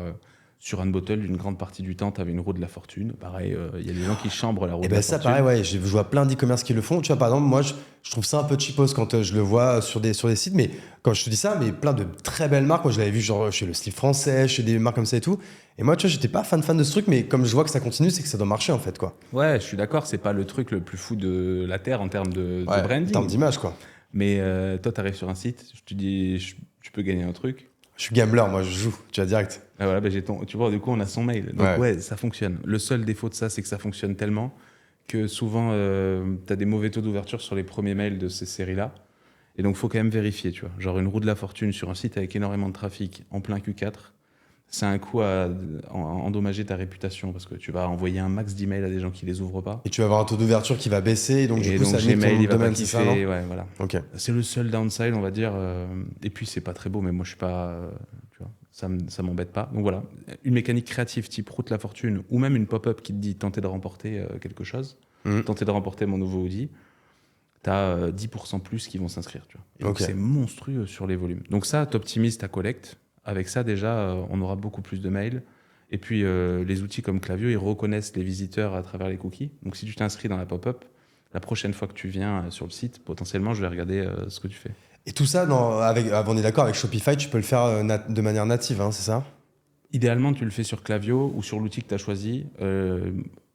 sur Unbottle, une grande partie du temps, tu avais une roue de la fortune. Pareil, il y a des gens qui chambrent la roue Et de ben la ça, fortune. pareil, ouais, je vois plein d'e-commerce qui le font. Tu vois, par exemple, moi, je trouve ça un peu cheapos quand je le vois sur des sites, mais quand je te dis ça, mais plein de très belles marques. Moi, je l'avais vu genre chez le Slip français, chez des marques comme ça et tout. Et moi, tu vois, j'étais pas fan de ce truc, mais comme je vois que ça continue, c'est que ça doit marcher en fait, quoi. Ouais, je suis d'accord, c'est pas le truc le plus fou de la Terre en termes de Ouais, en branding. termes d'image, quoi. Mais toi, tu arrives sur un site, je te dis, tu peux gagner un truc. Je suis gambler, moi, je joue, tu vois, direct. Ah voilà, tu vois, du coup, on a son mail. Donc Ouais. ouais, ça fonctionne. Le seul défaut de ça, c'est que ça fonctionne tellement que souvent, tu as des mauvais taux d'ouverture sur les premiers mails de ces séries-là. Et donc, il faut quand même vérifier, tu vois. Genre une roue de la fortune sur un site avec énormément de trafic en plein Q4, c'est un coup à endommager ta réputation parce que tu vas envoyer un max d'emails à des gens qui les ouvrent pas. Et tu vas avoir un taux d'ouverture qui va baisser, et donc du Et coup, donc ça nique Gmail, ton il va pas domaine, c'est ça, kiffer. non? Ouais, voilà. Ok. C'est le seul downside, on va dire. Et puis, c'est pas très beau, mais moi, je suis pas. Tu vois, ça m'embête pas. Donc voilà, une mécanique créative type route la fortune ou même une pop-up qui te dit tenter de remporter quelque chose, tenter de remporter mon nouveau Audi, t'as 10% plus qui vont s'inscrire. Tu vois. Et donc, Ok. c'est monstrueux sur les volumes. Donc, ça, t'optimises ta collecte. Avec ça, déjà, on aura beaucoup plus de mails. Et puis, les outils comme Klaviyo, ils reconnaissent les visiteurs à travers les cookies. Donc, si tu t'inscris dans la pop-up, la prochaine fois que tu viens sur le site, potentiellement, je vais regarder ce que tu fais. Et tout ça, on est d'accord, avec Shopify, tu peux le faire de manière native, hein, c'est ça? Idéalement, tu le fais sur Klaviyo ou sur l'outil que tu as choisi.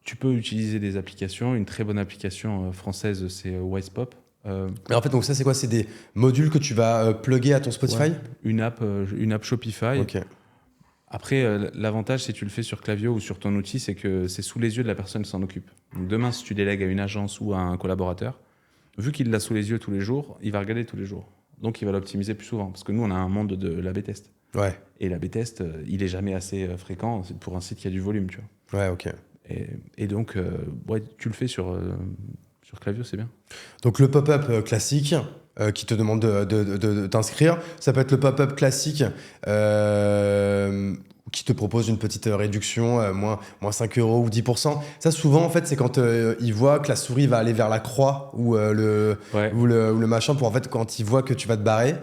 Tu peux utiliser des applications. Une très bonne application française, c'est Wisepop. Et en fait, donc ça, c'est quoi? C'est des modules que tu vas plugger à ton Spotify? Ouais, une app Shopify. Ok. Après, l'avantage, si tu le fais sur Klaviyo ou sur ton outil, c'est que c'est sous les yeux de la personne qui s'en occupe. Donc demain, si tu délègues à une agence ou à un collaborateur, vu qu'il l'a sous les yeux tous les jours, il va regarder tous les jours. Donc, il va l'optimiser plus souvent. Parce que nous, on a un monde de l'A/B test. Ouais. Et l'A/B test, il est jamais assez fréquent pour un site qui a du volume, tu vois. Ouais, ok. Et donc, ouais, tu le fais sur Klaviyo, c'est bien. Donc le pop-up classique qui te demande de t'inscrire, ça peut être le pop-up classique qui te propose une petite réduction, moins 5 euros ou 10%. Ça, souvent, en fait, c'est quand il voit que la souris va aller vers la croix ou le machin, pour en fait, quand il voit que tu vas te barrer.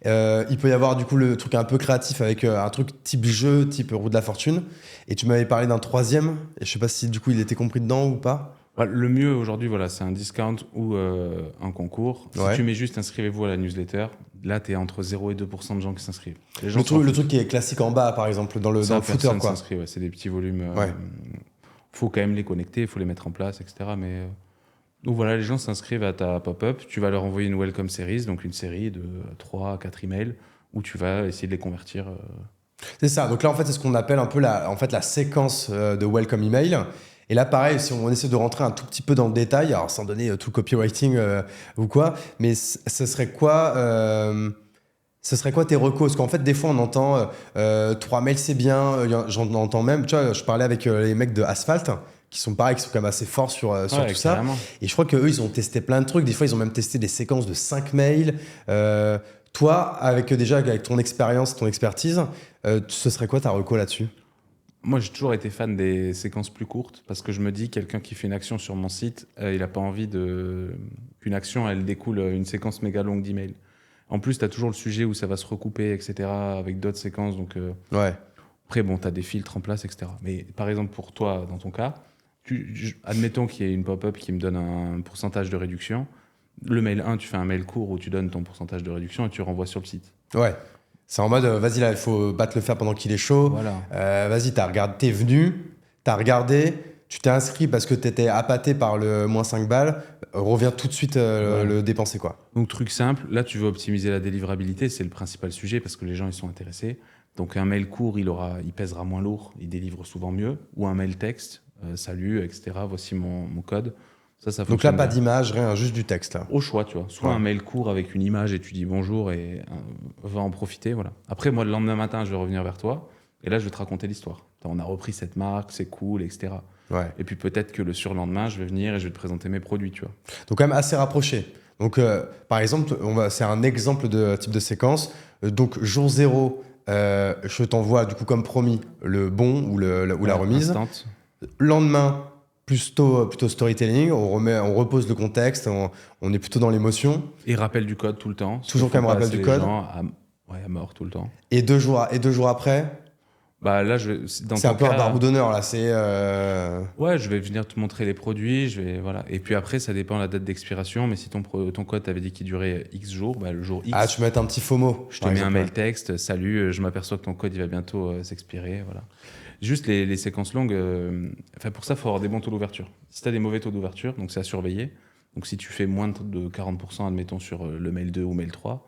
Il peut y avoir du coup le truc un peu créatif avec un truc type jeu, type roue de la fortune. Et tu m'avais parlé d'un troisième, et je sais pas si du coup il était compris dedans ou pas. Ouais, le mieux aujourd'hui, voilà, c'est un discount ou un concours. Si Ouais. tu mets juste inscrivez-vous à la newsletter, là, tu es entre 0 et 2% de gens qui s'inscrivent. Les gens Le truc qui est classique en bas, par exemple, dans le footer, quoi. s'inscrit, ouais, c'est des petits volumes. Ouais. Faut quand même les connecter, il faut les mettre en place, etc. Mais donc voilà, les gens s'inscrivent à ta pop-up. Tu vas leur envoyer une welcome series, donc une série de 3 à 4 emails où tu vas essayer de les convertir. C'est ça. Donc là, en fait, c'est ce qu'on appelle un peu la séquence de welcome email. Et là, pareil, si on essaie de rentrer un tout petit peu dans le détail, alors sans donner tout le copywriting ou quoi, mais ce serait quoi tes recos? Parce qu'en fait, des fois, on entend 3 mails, c'est bien. J'en entends même, tu vois, je parlais avec les mecs de Asphalt, qui sont pareils, qui sont quand même assez forts sur Ouais, tout ça. carrément. Et je crois qu'eux, ils ont testé plein de trucs. Des fois, ils ont même testé des séquences de 5 mails. Toi, avec ton expérience, ton expertise, ce serait quoi ta reco là-dessus? Moi, j'ai toujours été fan des séquences plus courtes parce que je me dis, quelqu'un qui fait une action sur mon site, il n'a pas envie qu'une action, elle découle une séquence méga longue d'emails. En plus, tu as toujours le sujet où ça va se recouper, etc., avec d'autres séquences. Donc, Ouais. après, bon, tu as des filtres en place, etc. Mais par exemple, pour toi, dans ton cas, admettons qu'il y ait une pop-up qui me donne un pourcentage de réduction. Le mail 1, tu fais un mail court où tu donnes ton pourcentage de réduction et tu renvoies sur le site. Ouais. C'est en mode, vas-y, là, il faut battre le fer pendant qu'il est chaud. Voilà. Vas-y, t'es venu. t'as regardé, tu t'es inscrit parce que t'étais appâté par le moins 5 balles, reviens tout de suite le dépenser, quoi. Donc, truc simple, là, tu veux optimiser la délivrabilité, c'est le principal sujet parce que les gens, ils sont intéressés. Donc, un mail court, il pèsera moins lourd, il délivre souvent mieux. Ou un mail texte, salut, etc. Voici mon code. Ça Donc fonctionne là, pas bien. d'image, rien, juste du texte. Là. Au choix, tu vois. Soit Ouais. un mail court avec une image et tu dis bonjour et va en profiter, voilà. Après, moi, le lendemain matin, je vais revenir vers toi et là, je vais te raconter l'histoire. On a repris cette marque, c'est cool, etc. Ouais. Et puis peut-être que le surlendemain, je vais venir et je vais te présenter mes produits, tu vois. Donc quand même assez rapproché. Donc par exemple, c'est un exemple de type de séquence. Donc jour 0, je t'envoie du coup comme promis le bon ou la remise. Instant. Lendemain, plutôt storytelling, on repose le contexte, on est plutôt dans l'émotion. Et rappel du code tout le temps. Toujours quand même rappel du code. À mort tout le temps. Et 2 jours après, Bah là, c'est un peu un barreau d'honneur là. C'est Ouais, je vais venir te montrer les produits, voilà. Et puis après, ça dépend de la date d'expiration. Mais si ton code t'avait dit qu'il durait X jours, bah, le jour X, ah, tu mets un petit FOMO. je te mets un mail texte. Salut, je m'aperçois que ton code il va bientôt s'expirer, voilà. Juste les séquences longues. Pour ça, il faut avoir des bons taux d'ouverture. Si tu as des mauvais taux d'ouverture, donc c'est à surveiller. Donc si tu fais moins de 40%, admettons sur le mail 2 ou mail 3,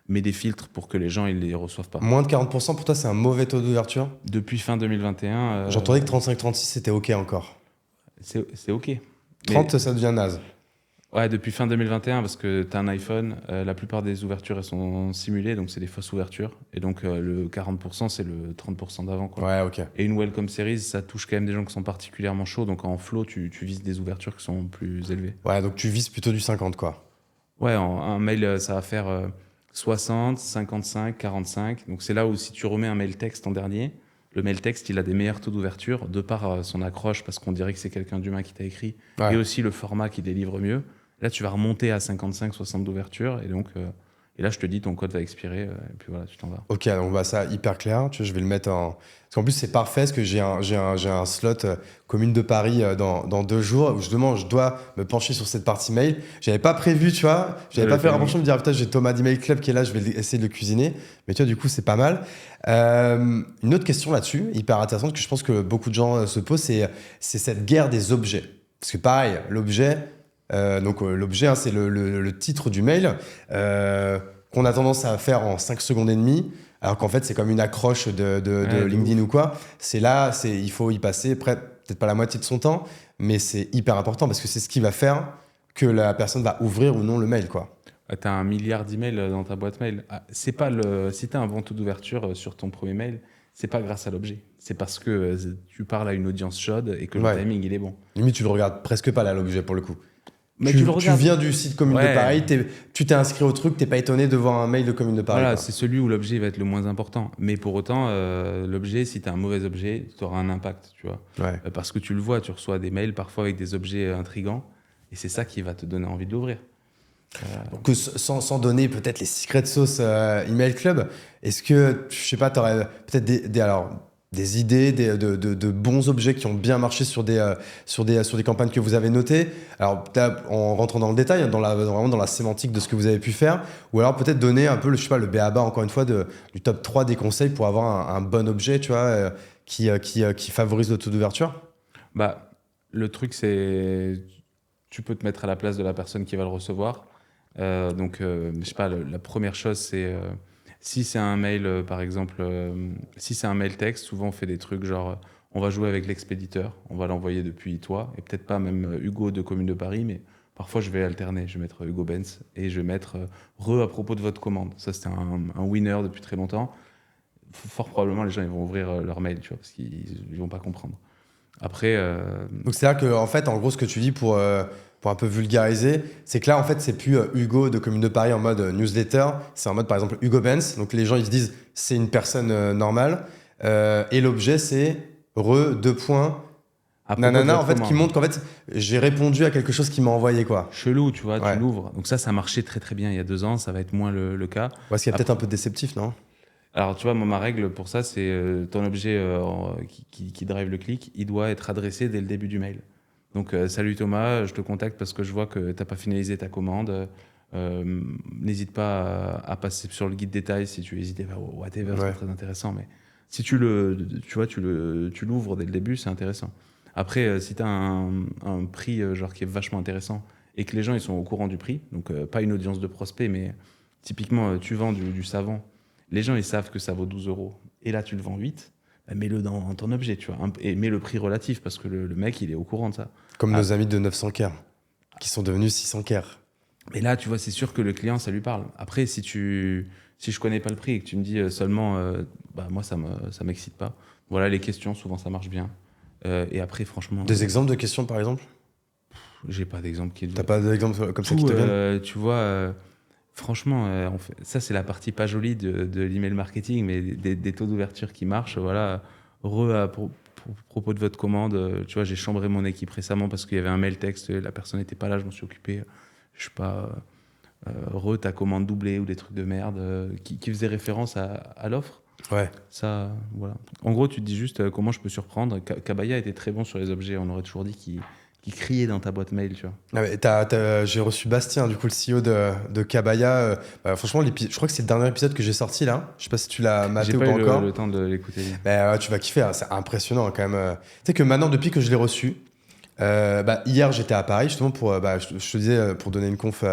mets des filtres pour que les gens ils les reçoivent pas. Moins de 40%, pour toi, c'est un mauvais taux d'ouverture? Depuis fin 2021. J'entendais que 35-36, c'était OK encore. C'est OK. 30, ça devient naze. Ouais, depuis fin 2021, parce que tu as un iPhone, la plupart des ouvertures elles sont simulées, donc c'est des fausses ouvertures. Et donc le 40%, c'est le 30% d'avant, quoi. Ouais, OK. Et une Welcome Series, ça touche quand même des gens qui sont particulièrement chauds. Donc en flow, tu vises des ouvertures qui sont plus élevées. Ouais, donc tu vises plutôt du 50, quoi. Ouais, un mail, ça va faire 60, 55, 45. Donc c'est là où si tu remets un mail texte en dernier, le mail texte, il a des meilleurs taux d'ouverture de par son accroche, parce qu'on dirait que c'est quelqu'un d'humain qui t'a écrit, Ouais. et aussi le format qui délivre mieux. Là, tu vas remonter à 55, 60 d'ouverture, et donc et là, je te dis, ton code va expirer, et puis voilà, tu t'en vas. Ok, donc bah, ça, hyper clair. Tu vois, je vais le mettre en... Parce qu'en plus, c'est parfait, parce que j'ai un slot commune de Paris dans 2 jours, où justement, je dois me pencher sur cette partie mail. J'avais pas prévu, tu vois. J'avais pas fait la mention de me dire, putain, j'ai Thomas d'Email Club qui est là, je vais essayer de le cuisiner. Mais tu vois, du coup, c'est pas mal. Une autre question là-dessus, hyper intéressante, que je pense que beaucoup de gens se posent, c'est cette guerre des objets. Parce que pareil, l'objet... l'objet, hein, c'est le titre du mail qu'on a tendance à faire en 5 secondes et demie, alors qu'en fait, c'est comme une accroche de LinkedIn ou quoi. Il faut y passer peut-être pas la moitié de son temps, mais c'est hyper important parce que c'est ce qui va faire que la personne va ouvrir ou non le mail, quoi. Tu as 1 milliard d'emails dans ta boîte mail. Si tu as un bon taux d'ouverture sur ton premier mail, c'est pas grâce à l'objet. C'est parce que tu parles à une audience chaude et que le timing, il est bon. Limite, tu le regardes presque pas là, l'objet, pour le coup. Mais tu le regardes. Tu viens du site Commune de Paris, tu t'es inscrit au truc, t'es pas étonné de voir un mail de Commune de Paris. Voilà, quoi. c'est celui où l'objet va être le moins important. Mais pour autant, l'objet, si tu as un mauvais objet, tu auras un impact, tu vois. Ouais. Parce que tu le vois, tu reçois des mails parfois avec des objets intrigants, et c'est ça qui va te donner envie de l'ouvrir. Que sans donner peut-être les secrets sauce Email Club, est-ce que, je sais pas, tu aurais peut-être des idées de bons objets qui ont bien marché sur des campagnes que vous avez notées? Alors, en rentrant dans le détail, vraiment dans la sémantique de ce que vous avez pu faire, ou alors peut-être donner un peu le b.a.-ba, encore une fois, du top 3 des conseils pour avoir un bon objet, tu vois, qui favorise le taux d'ouverture? Bah, le truc, c'est tu peux te mettre à la place de la personne qui va le recevoir. Je sais pas, la première chose, c'est si c'est un mail, par exemple, si c'est un mail texte, souvent on fait des trucs genre on va jouer avec l'expéditeur, on va l'envoyer depuis toi, et peut-être pas même Hugo de Commune de Paris, mais parfois je vais alterner, je vais mettre Hugo Benz et je vais mettre à propos de votre commande. Ça, c'était un winner depuis très longtemps. Fort probablement, les gens ils vont ouvrir leur mail, tu vois, parce qu'ils vont pas comprendre. Après. Donc c'est là que, en fait, en gros, ce que tu dis pour un peu vulgariser, c'est que là, en fait, c'est plus Hugo de Commune de Paris en mode newsletter, c'est en mode, par exemple, Hugo Benz. Donc les gens, ils se disent, c'est une personne normale. Et l'objet, c'est nanana, en fait, qui montre qu'en fait, j'ai répondu à quelque chose qui m'a envoyé, quoi. Chelou, tu vois, Ouais. tu l'ouvres. Donc ça marchait très très bien il y a 2 ans, ça va être moins le cas. Parce qu'il y a peut-être un peu déceptif, non? Alors, tu vois, moi, ma règle pour ça, c'est ton objet qui drive le clic, il doit être adressé dès le début du mail. Donc, salut Thomas, je te contacte parce que je vois que tu n'as pas finalisé ta commande. N'hésite pas à passer sur le guide détail si tu hésites. Whatever, c'est pas très intéressant, mais Si tu l'ouvres dès le début, c'est intéressant. Après, si tu as un prix genre qui est vachement intéressant et que les gens ils sont au courant du prix, donc pas une audience de prospects, mais typiquement tu vends du savon, les gens ils savent que ça vaut 12 euros et là tu le vends 8, bah, mets-le dans ton objet, tu vois, et mets le prix relatif parce que le mec il est au courant de ça. Comme nos amis de 900 Care, qui sont devenus 600 Care. Mais là, tu vois, c'est sûr que le client, ça lui parle. Après, si je connais pas le prix et que tu me dis seulement, bah moi, ça m'excite pas. Voilà, les questions, souvent, ça marche bien. Et après, franchement, Des exemples de questions, par exemple? j'ai pas d'exemple qui est T'as pas d'exemple comme ça qui tout. te viennent? Tu vois, franchement, ça, c'est la partie pas jolie de l'email marketing, mais des taux d'ouverture qui marchent. Voilà, propos de votre commande, tu vois, j'ai chambré mon équipe récemment parce qu'il y avait un mail texte, la personne n'était pas là, je m'en suis occupé. Je sais pas, ta commande doublée ou des trucs de merde qui faisaient référence à l'offre. Ouais. Ça, voilà. En gros, tu te dis juste comment je peux surprendre. Kabaya était très bon sur les objets, on aurait toujours dit qu'il criait dans ta boîte mail, tu vois. Ah mais j'ai reçu Bastien, du coup, le CEO de Kabaya. Franchement, je crois que c'est le dernier épisode que j'ai sorti là. Je sais pas si tu l'as maté J'ai ou pas pas eu encore. le temps de l'écouter. Ouais, tu vas kiffer, hein, c'est impressionnant quand même. Tu sais que maintenant, depuis que je l'ai reçu, hier j'étais à Paris justement pour, je te disais, pour donner une conf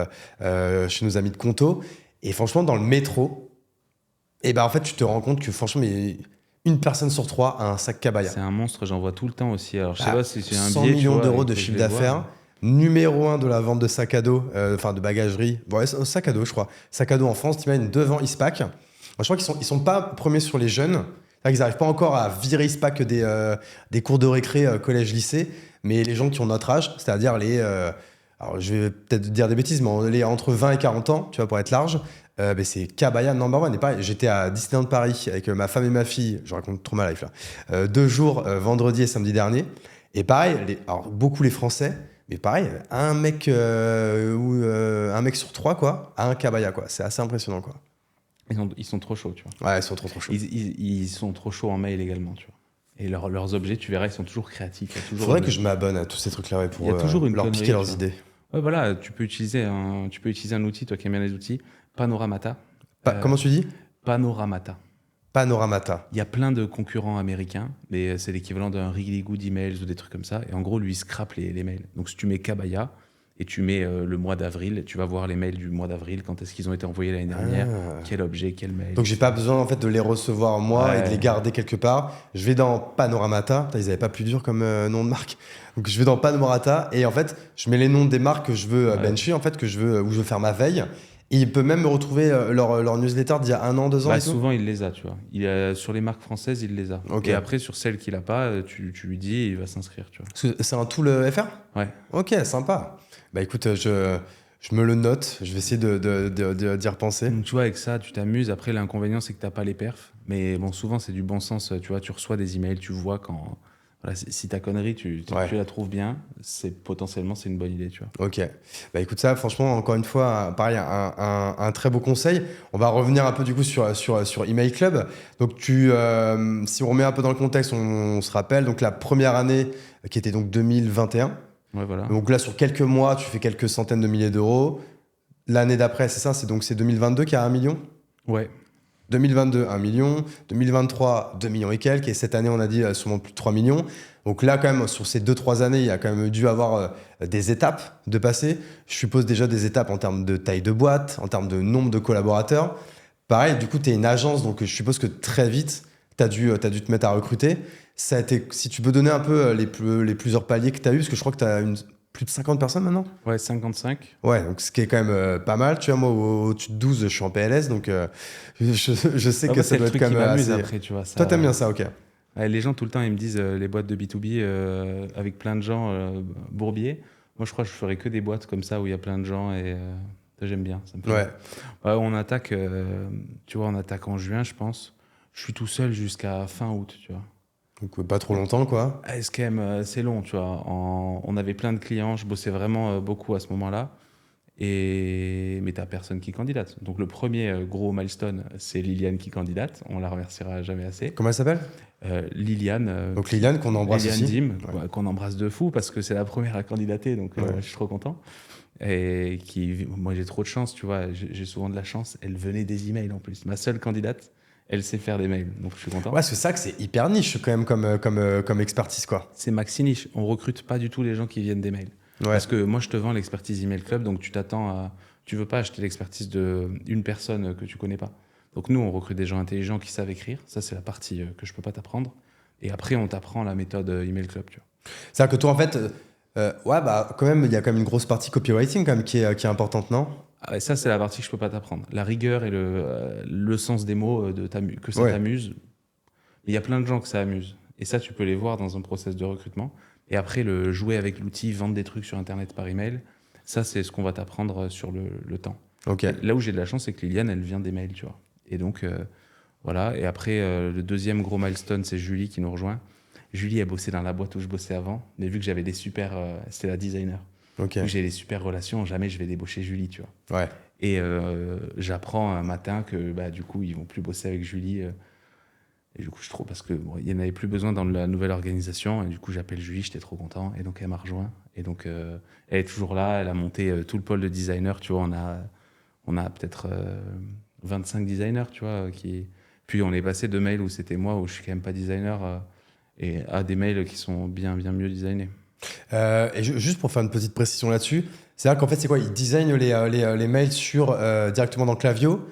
chez nos amis de Conto. Et franchement, dans le métro, et en fait, tu te rends compte que franchement, mais une personne sur trois a un sac Kabaya. C'est un monstre, j'en vois tout le temps aussi. Alors, je sais pas si c'est un 100 biais, millions tu vois, d'euros et de que je chiffre les vois. d'affaires. Numéro 1 de la vente de sacs à dos, enfin de bagagerie. Ouais, sac à dos, je crois. Sac à dos en France, t'imagines, devant Ispac. Moi, je crois qu'ils sont pas premiers sur les jeunes. Ils n'arrivent pas encore à virer Ispac des cours de récré collège-lycée. Mais les gens qui ont notre âge, c'est-à-dire alors je vais peut-être dire des bêtises, mais les entre 20 et 40 ans, tu vois, pour être large, c'est Kabaya number one. Et pareil, j'étais à Disneyland Paris avec ma femme et ma fille, je raconte trop ma life là, 2 jours, vendredi et samedi dernier. Et pareil, alors beaucoup les Français, mais pareil, un mec sur 3 quoi, a un Kabaya quoi. C'est assez impressionnant quoi. Ils sont trop chauds, tu vois. Ouais, ils sont trop chauds. Ils sont trop chauds en mail également, tu vois. Et leurs objets, tu verras, ils sont toujours créatifs. Il y a toujours Faudrait une- que je m'abonne à tous ces trucs là ouais, pour Il y a toujours une leur connerie, piquer tu leurs vois. idées. Ouais, voilà, tu peux utiliser un outil, toi qui aimes bien les outils, Panoramata. Comment tu dis? Panoramata. Panoramata. Il y a plein de concurrents américains, mais c'est l'équivalent d'un Really Good Emails ou des trucs comme ça. Et en gros, lui, il scrape les mails. Donc, si tu mets Kabaya et tu mets le mois d'avril, tu vas voir les mails du mois d'avril, quand est-ce qu'ils ont été envoyés l'année dernière, quel objet, quel mail. Donc j'ai pas besoin en fait de les recevoir moi Ouais. et de les garder quelque part. Je vais dans Panoramata. Putain, ils avaient pas plus dur comme nom de marque. Donc je vais dans Panoramata et en fait je mets les noms des marques que je veux bencher en fait où je veux faire ma veille. Et il peut même me retrouver leur newsletter d'il y a 1 an, 2 ans. Bah, et tout. souvent, il les a, tu vois. Sur les marques françaises, il les a. Ok. Et après, sur celles qu'il a pas, tu lui dis et il va s'inscrire, tu vois. Parce que c'est un tool FR? Ouais. Ok, sympa. Bah écoute, je me le note. Je vais essayer d'y repenser. Donc, tu vois, avec ça, tu t'amuses. Après, l'inconvénient, c'est que tu n'as pas les perfs. Mais bon, souvent, c'est du bon sens. Tu vois, tu reçois des emails, tu vois quand. Voilà, si ta connerie, tu la trouves bien, potentiellement, c'est une bonne idée, tu vois. Ok. Bah écoute ça, franchement, encore une fois, pareil, un très beau conseil. On va revenir un peu du coup sur Email Club. Donc si on remet un peu dans le contexte, on se rappelle donc la première année qui était donc 2021. Ouais, voilà. Donc là, sur quelques mois, tu fais quelques centaines de milliers d'euros. L'année d'après, c'est ça, c'est 2022 qui a 1 million. Ouais. 2022, 1 million. 2023, 2 millions et quelques. Et cette année, on a dit sûrement plus de 3 millions. Donc là, quand même, sur ces 2-3 années, il y a quand même dû avoir des étapes de passer. Je suppose déjà des étapes en termes de taille de boîte, en termes de nombre de collaborateurs. Pareil, du coup, tu es une agence, donc je suppose que très vite, tu as dû te mettre à recruter. Ça a été, si tu peux donner un peu les plusieurs paliers que tu as eu, parce que je crois que tu as plus de 50 personnes maintenant. Ouais, 55. Ouais, donc ce qui est quand même pas mal. Tu vois, moi, au-dessus de 12, je suis en PLS, donc je sais que ça doit être quand même m'amuse assez... après, tu vois. Ça, Toi, t'aimes bien ça, ok. Ouais, les gens, tout le temps, ils me disent les boîtes de B2B avec plein de gens bourbiers. Moi, je crois que je ferais que des boîtes comme ça où il y a plein de gens et ça, j'aime bien. Ça me fait Ouais. Ouais, on attaque, tu vois, on attaque en juin, je pense. Je suis tout seul jusqu'à fin août, tu vois. Donc pas trop longtemps, quoi. SKM, c'est long, tu vois. On avait plein de clients, je bossais vraiment beaucoup à ce moment-là. Mais t'as personne qui candidate. Donc le premier gros milestone, c'est Liliane qui candidate. On la remerciera jamais assez. Comment elle s'appelle? Liliane. Donc Liliane, qu'on embrasse Liliane aussi. Dim, Ouais. qu'on embrasse de fou parce que c'est la première à candidater, donc Ouais. je suis trop content. Et moi j'ai trop de chance, tu vois. J'ai souvent de la chance. Elle venait des emails en plus. Ma seule candidate, elle sait faire des mails, donc je suis content. Ouais, c'est ça que c'est hyper niche quand même comme expertise, quoi. C'est maxi niche. On recrute pas du tout les gens qui viennent des mails. Ouais. Parce que moi, je te vends l'expertise Email Club, donc tu veux pas acheter l'expertise d'une personne que tu connais pas. Donc nous, on recrute des gens intelligents qui savent écrire. Ça, c'est la partie que je peux pas t'apprendre. Et après, on t'apprend la méthode Email Club, tu vois. C'est-à-dire que toi, en fait, ouais, bah, quand même, il y a quand même une grosse partie copywriting quand même qui est importante, non? Ah, et ça, c'est la partie que je peux pas t'apprendre. La rigueur et le sens des mots, que ça Ouais. t'amuse. Il y a plein de gens que ça amuse. Et ça, tu peux les voir dans un process de recrutement. Et après, le jouer avec l'outil, vendre des trucs sur Internet par email, ça, c'est ce qu'on va t'apprendre sur le temps. Ok. Là où j'ai de la chance, c'est que Liliane, elle vient des mails, tu vois. Et donc, voilà. Et après, le deuxième gros milestone, c'est Julie qui nous rejoint. Julie, elle bossait dans la boîte où je bossais avant. Mais vu que j'avais des super... c'était la designer. Ok. Vu que j'ai des super relations, jamais je vais débaucher Julie, tu vois. Ouais. Et j'apprends un matin que, bah, du coup, ils vont plus bosser avec Julie. Et du coup, je trouve parce que bon, il n'y en avait plus besoin dans la nouvelle organisation. Et du coup, j'appelle Julie, j'étais trop content. Et donc, elle m'a rejoint. Et donc, elle est toujours là. Elle a monté tout le pôle de designers. Tu vois, on a peut-être 25 designers, tu vois. Puis, on est passé de mails où c'était moi, où je suis quand même pas designer, et à des mails qui sont bien, bien mieux designés. Juste pour faire une petite précision là-dessus, c'est-à-dire qu'en fait, c'est quoi? Ils designent les mails directement dans Klaviyo.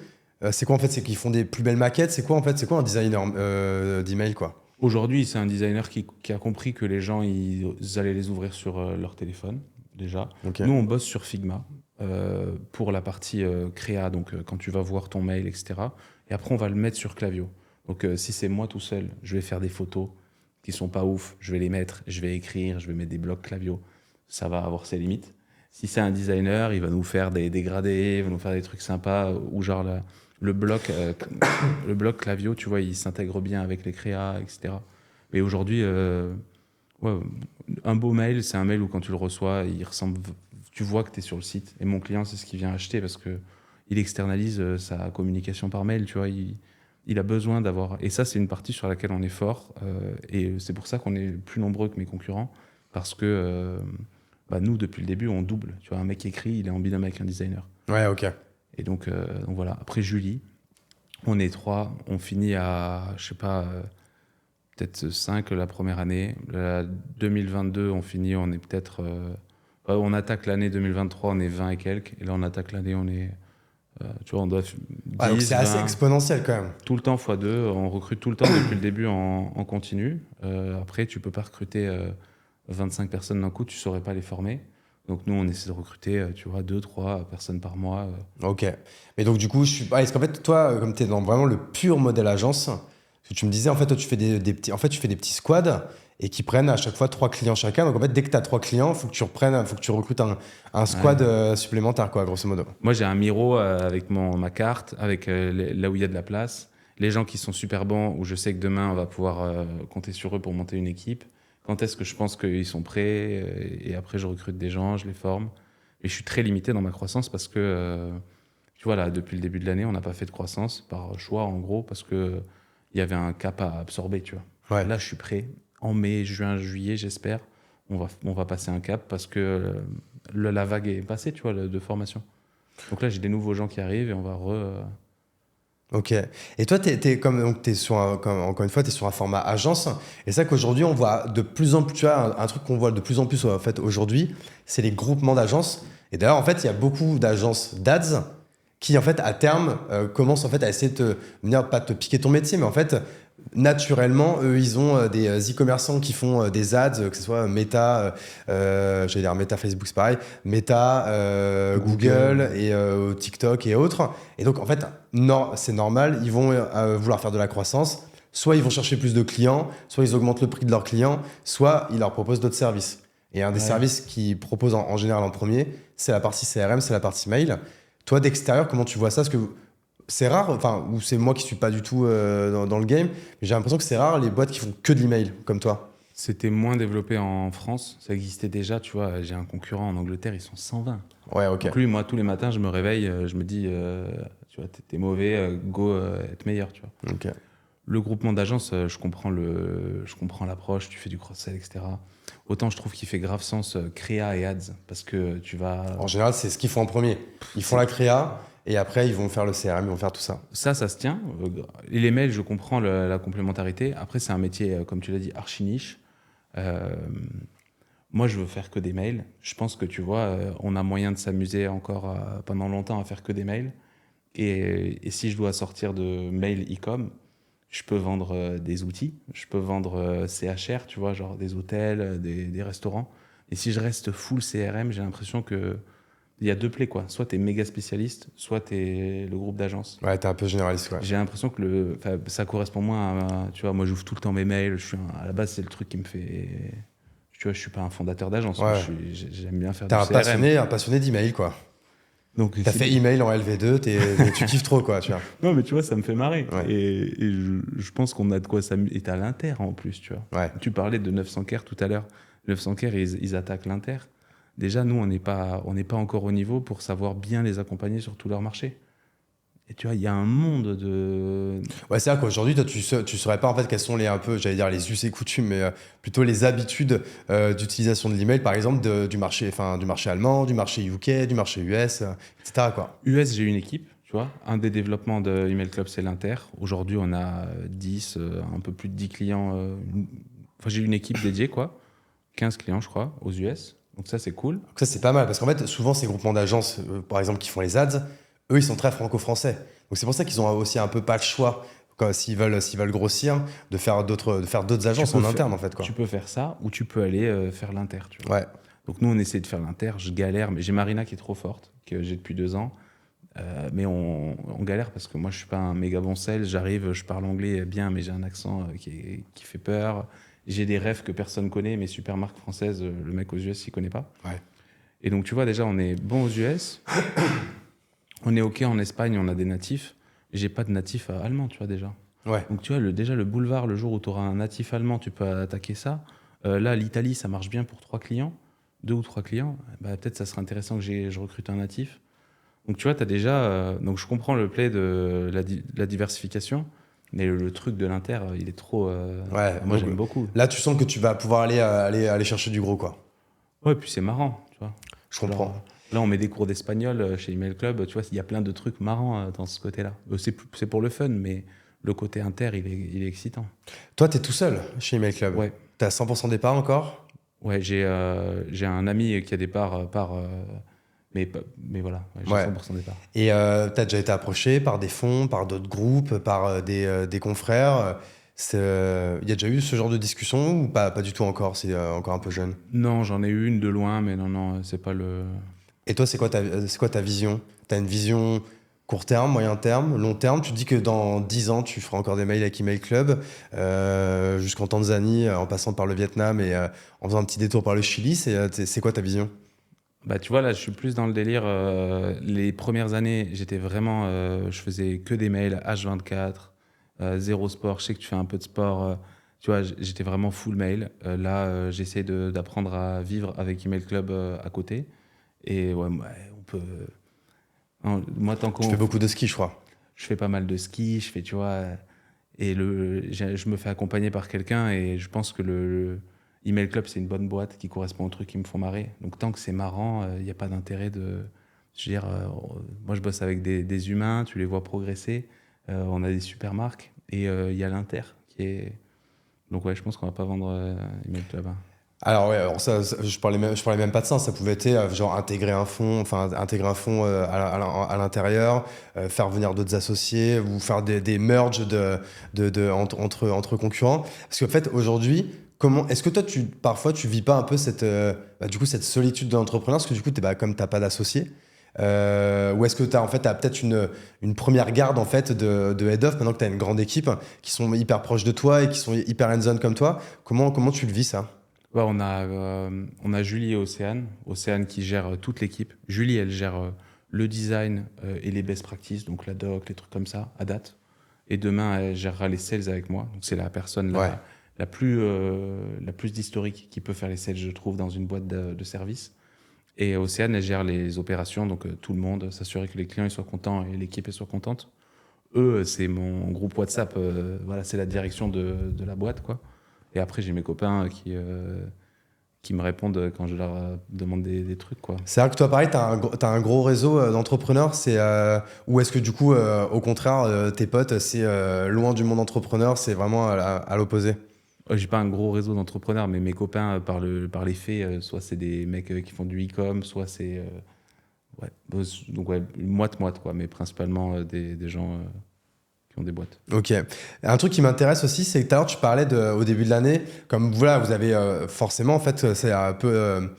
C'est quoi en fait? C'est qu'ils font des plus belles maquettes. C'est quoi en fait? C'est quoi un designer d'email, quoi? Aujourd'hui, c'est un designer qui a compris que les gens, ils allaient les ouvrir sur leur téléphone, déjà. Ok. Nous, on bosse sur Figma pour la partie créa, donc quand tu vas voir ton mail, etc. Et après, on va le mettre sur Klaviyo. Donc, si c'est moi tout seul, je vais faire des photos qui sont pas ouf, je vais les mettre, je vais écrire, je vais mettre des blocs Klaviyo. Ça va avoir ses limites. Si c'est un designer, il va nous faire des dégradés, il va nous faire des trucs sympas, ou genre le bloc Klaviyo, tu vois, il s'intègre bien avec les créas, etc. Mais aujourd'hui, ouais, un beau mail, c'est un mail où quand tu le reçois, tu vois que tu es sur le site. Et mon client, c'est ce qu'il vient acheter parce que il externalise sa communication par mail, tu vois. Il a besoin d'avoir... Et ça, c'est une partie sur laquelle on est fort. Et c'est pour ça qu'on est plus nombreux que mes concurrents. Parce que bah, nous, depuis le début, on double. Tu vois, un mec qui écrit, il est en binôme avec un designer. Ouais, ok. Et donc voilà. Après Julie, on est 3. On finit à, je sais pas, peut-être 5 la première année. La 2022, on finit, on est peut-être... on attaque l'année 2023, on est 20 et quelques. Et là, on attaque l'année, on est... tu vois, on doit 10, Ouais, donc c'est assez 20, exponentiel quand même. tout le temps x2. On recrute tout le temps depuis le début en continu. Après, tu peux pas recruter 25 personnes d'un coup, tu saurais pas les former. Donc nous, on essaie de recruter, tu vois, 2-3 personnes par mois. Ok. Mais donc du coup, est-ce qu'en fait, toi, comme tu es dans vraiment le pur modèle agence, parce que tu me disais, en fait, toi, tu fais des petits, en fait, tu fais des petits squads et qui prennent à chaque fois 3 clients chacun. Donc en fait, dès que tu as 3 clients, il faut que tu recrutes un squad supplémentaire, quoi, grosso modo. Moi, j'ai un Miro avec ma carte, avec là où il y a de la place. Les gens qui sont super bons, où je sais que demain, on va pouvoir compter sur eux pour monter une équipe. Quand est-ce que je pense qu'ils sont prêts et après, je recrute des gens, je les forme. Et je suis très limité dans ma croissance parce que, tu vois, là, depuis le début de l'année, on n'a pas fait de croissance par choix, en gros, parce qu'il y avait un cap à absorber, tu vois. Ouais. Là, je suis prêt. En mai, juin, juillet, j'espère, on va passer un cap parce que la vague est passée, tu vois, de formation. Donc là, j'ai des nouveaux gens qui arrivent et on va Ok. Et toi, encore une fois, tu es sur un format agence. Et c'est ça qu'aujourd'hui, on voit de plus en plus, tu vois, un truc qu'on voit de plus en plus en fait, aujourd'hui, c'est les groupements d'agences. Et d'ailleurs, en fait, il y a beaucoup d'agences d'ads qui, en fait, à terme, commencent en fait, à essayer de venir, pas te piquer ton métier, mais en fait, naturellement, eux, ils ont des e-commerçants qui font des ads, que ce soit Meta, j'allais dire Meta Facebook, c'est pareil, Meta, Google et TikTok et autres. Et donc, en fait, c'est normal, ils vont vouloir faire de la croissance. Soit ils vont chercher plus de clients, soit ils augmentent le prix de leurs clients, soit ils leur proposent d'autres services. Et un des services qu'ils proposent en général en premier, c'est la partie CRM, c'est la partie mail. Toi, d'extérieur, comment tu vois ça? Parce que c'est rare, enfin, ou c'est moi qui suis pas du tout dans le game, mais j'ai l'impression que c'est rare les boîtes qui font que de l'email, comme toi. C'était moins développé en France. Ça existait déjà, tu vois. J'ai un concurrent en Angleterre, ils sont 120. Ouais, ok. Donc lui, moi, tous les matins, je me réveille, je me dis, tu vois, t'es mauvais, go être meilleur, tu vois. Ok. Le groupement d'agences, je comprends l'approche, tu fais du cross-sell, etc. Autant je trouve qu'il fait grave sens créa et ads, parce que tu vas... En général, c'est ce qu'ils font en premier. Ils font la créa et après, ils vont faire le CRM, ils vont faire tout ça. Ça se tient. Et les mails, je comprends la complémentarité. Après, c'est un métier, comme tu l'as dit, archi niche. Moi, je veux faire que des mails. Je pense que, tu vois, on a moyen de s'amuser encore pendant longtemps à faire que des mails. Et si je dois sortir de mail e-com, je peux vendre des outils, je peux vendre CHR, tu vois, genre des hôtels, des restaurants. Et si je reste full CRM, j'ai l'impression que il y a deux plaies, quoi. Soit tu es méga spécialiste, soit tu es le groupe d'agence. Ouais, t'es un peu généraliste, ouais. J'ai l'impression que ça correspond moins à... Tu vois, moi, j'ouvre tout le temps mes mails. À la base, c'est le truc qui me fait... Tu vois, je suis pas un fondateur d'agence. Ouais. J'aime bien faire T'es du CRM. un passionné d'email, quoi. Donc, T'as fait email en LV2, tu kiffes trop, quoi, tu vois. Non, mais tu vois, ça me fait marrer. Ouais. Et je pense qu'on a de quoi s'amuser. Et t'as l'Inter en plus, tu vois. Ouais. Tu parlais de 900 Caire tout à l'heure. 900 Caire, ils attaquent l'Inter. Déjà, nous, on n'est pas encore au niveau pour savoir bien les accompagner sur tout leur marché. Et tu vois, il y a un monde de... Ouais, c'est vrai qu'aujourd'hui, toi, tu saurais pas en fait quels sont les un peu, j'allais dire les us et coutumes, mais plutôt les habitudes d'utilisation de l'email, par exemple, du marché allemand, du marché UK, du marché US, etc. quoi. US, j'ai une équipe, tu vois. Un des développements de Email Club, c'est l'Inter. Aujourd'hui, on a 10, un peu plus de 10 clients. Enfin, j'ai une équipe dédiée, quoi. 15 clients, je crois, aux US. Donc ça, c'est cool. Donc ça, c'est pas mal, parce qu'en fait, souvent, ces groupements d'agences, par exemple, qui font les ads, eux, ils sont très franco-français. Donc c'est pour ça qu'ils ont aussi un peu pas le choix, quoi, s'ils veulent grossir, de faire d'autres agences en interne, en fait, quoi. Tu peux faire ça ou tu peux aller faire l'Inter, tu vois. Ouais. Donc nous, on essaie de faire l'Inter. Je galère, mais j'ai Marina qui est trop forte, que j'ai depuis 2 ans. Mais on galère parce que moi, je suis pas un méga bon sales. J'arrive, je parle anglais bien, mais j'ai un accent qui fait peur. J'ai des rêves que personne connaît, mais super marque française, le mec aux US, il connaît pas. Ouais. Et donc, tu vois, déjà, on est bon aux US. On est OK en Espagne, on a des natifs. J'ai pas de natif allemand, tu vois, déjà. Ouais. Donc, tu vois, déjà, le boulevard, le jour où tu auras un natif allemand, tu peux attaquer ça. Là, l'Italie, ça marche bien pour 3 clients, 2 ou 3 clients. Bah, peut-être ça serait intéressant que je recrute un natif. Donc, tu vois, tu as déjà... donc, je comprends le play de la diversification, mais le truc de l'Inter, il est trop... Ouais. moi, Donc, j'aime beaucoup. là, tu sens que tu vas pouvoir aller chercher du gros, quoi. Ouais, puis c'est marrant, tu vois. Je comprends. Alors, là, on met des cours d'espagnol chez Email Club. Tu vois, il y a plein de trucs marrants dans ce côté-là. C'est pour le fun, mais le côté inter, il est excitant. Toi, t'es tout seul chez Email Club. Ouais. T'as 100% départ encore? Ouais, j'ai un ami qui a des parts mais voilà, ouais, j'ai Ouais. 100% départ. Et t'as déjà été approché par des fonds, par d'autres groupes, par des confrères. Il y a déjà eu ce genre de discussion ou pas du tout encore? C'est encore un peu jeune. Non, j'en ai eu une de loin, mais non, c'est pas le... Et toi, c'est quoi ta vision? T'as une vision court terme, moyen terme, long terme? Tu te dis que dans 10 ans, tu feras encore des mails avec Email Club, jusqu'en Tanzanie, en passant par le Vietnam et en faisant un petit détour par le Chili. C'est quoi ta vision? Bah, tu vois, là, je suis plus dans le délire. Les premières années, j'étais vraiment... je faisais que des mails H24, zéro sport. Je sais que tu fais un peu de sport. Tu vois, j'étais vraiment full mail. Là, j'essaie d'apprendre à vivre avec Email Club à côté. Et ouais, on peut... moi, tant Tu qu'on... fais beaucoup de ski, je crois. Je fais pas mal de ski, je fais, tu vois... Et je me fais accompagner par quelqu'un et je pense que le Email Club, c'est une bonne boîte qui correspond aux trucs qui me font marrer. Donc, tant que c'est marrant, il n'y a pas d'intérêt de... Je veux dire, moi, je bosse avec des humains, tu les vois progresser. On a des super marques. Et il y a l'Inter qui est... Donc, ouais, je pense qu'on va pas vendre Email Club. Hein. Alors ouais, alors je parlais même pas de ça. Ça pouvait être genre intégrer un fonds à l'intérieur, faire venir d'autres associés ou faire des merges entre concurrents. Parce qu'en fait aujourd'hui, est-ce que toi parfois tu vis pas un peu du coup cette solitude de l'entrepreneur parce que du coup comme t'as pas d'associés, ou est-ce que t'as peut-être une première garde en fait de head off maintenant que t'as une grande équipe qui sont hyper proches de toi et qui sont hyper hands-on comme toi. Comment tu le vis ça? Ouais, on a Julie et Océane qui gère toute l'équipe. Julie, elle gère le design et les best practices, donc la doc, les trucs comme ça, à date. Et demain, elle gérera les sales avec moi. Donc c'est la personne Ouais. la plus d'historique qui peut faire les sales, je trouve, dans une boîte de service. Et Océane, elle gère les opérations, donc tout le monde, s'assurer que les clients ils soient contents et l'équipe elle soit contente. Eux, c'est mon groupe WhatsApp, voilà, c'est la direction de la boîte, quoi. Et après, j'ai mes copains qui me répondent quand je leur demande des trucs, quoi. C'est vrai que toi, pareil, t'as un gros réseau d'entrepreneurs. Ou est-ce que du coup, au contraire, tes potes, c'est loin du monde entrepreneur, c'est vraiment à l'opposé? J'ai pas un gros réseau d'entrepreneurs, mais mes copains, par les faits, soit c'est des mecs qui font du e-com, soit c'est ouais, donc ouais, moite-moite, quoi, mais principalement des gens qui ont des boîtes. Ok. Un truc qui m'intéresse aussi, c'est que tout à l'heure, tu parlais au début de l'année, comme voilà, vous avez forcément, en fait, c'est un peu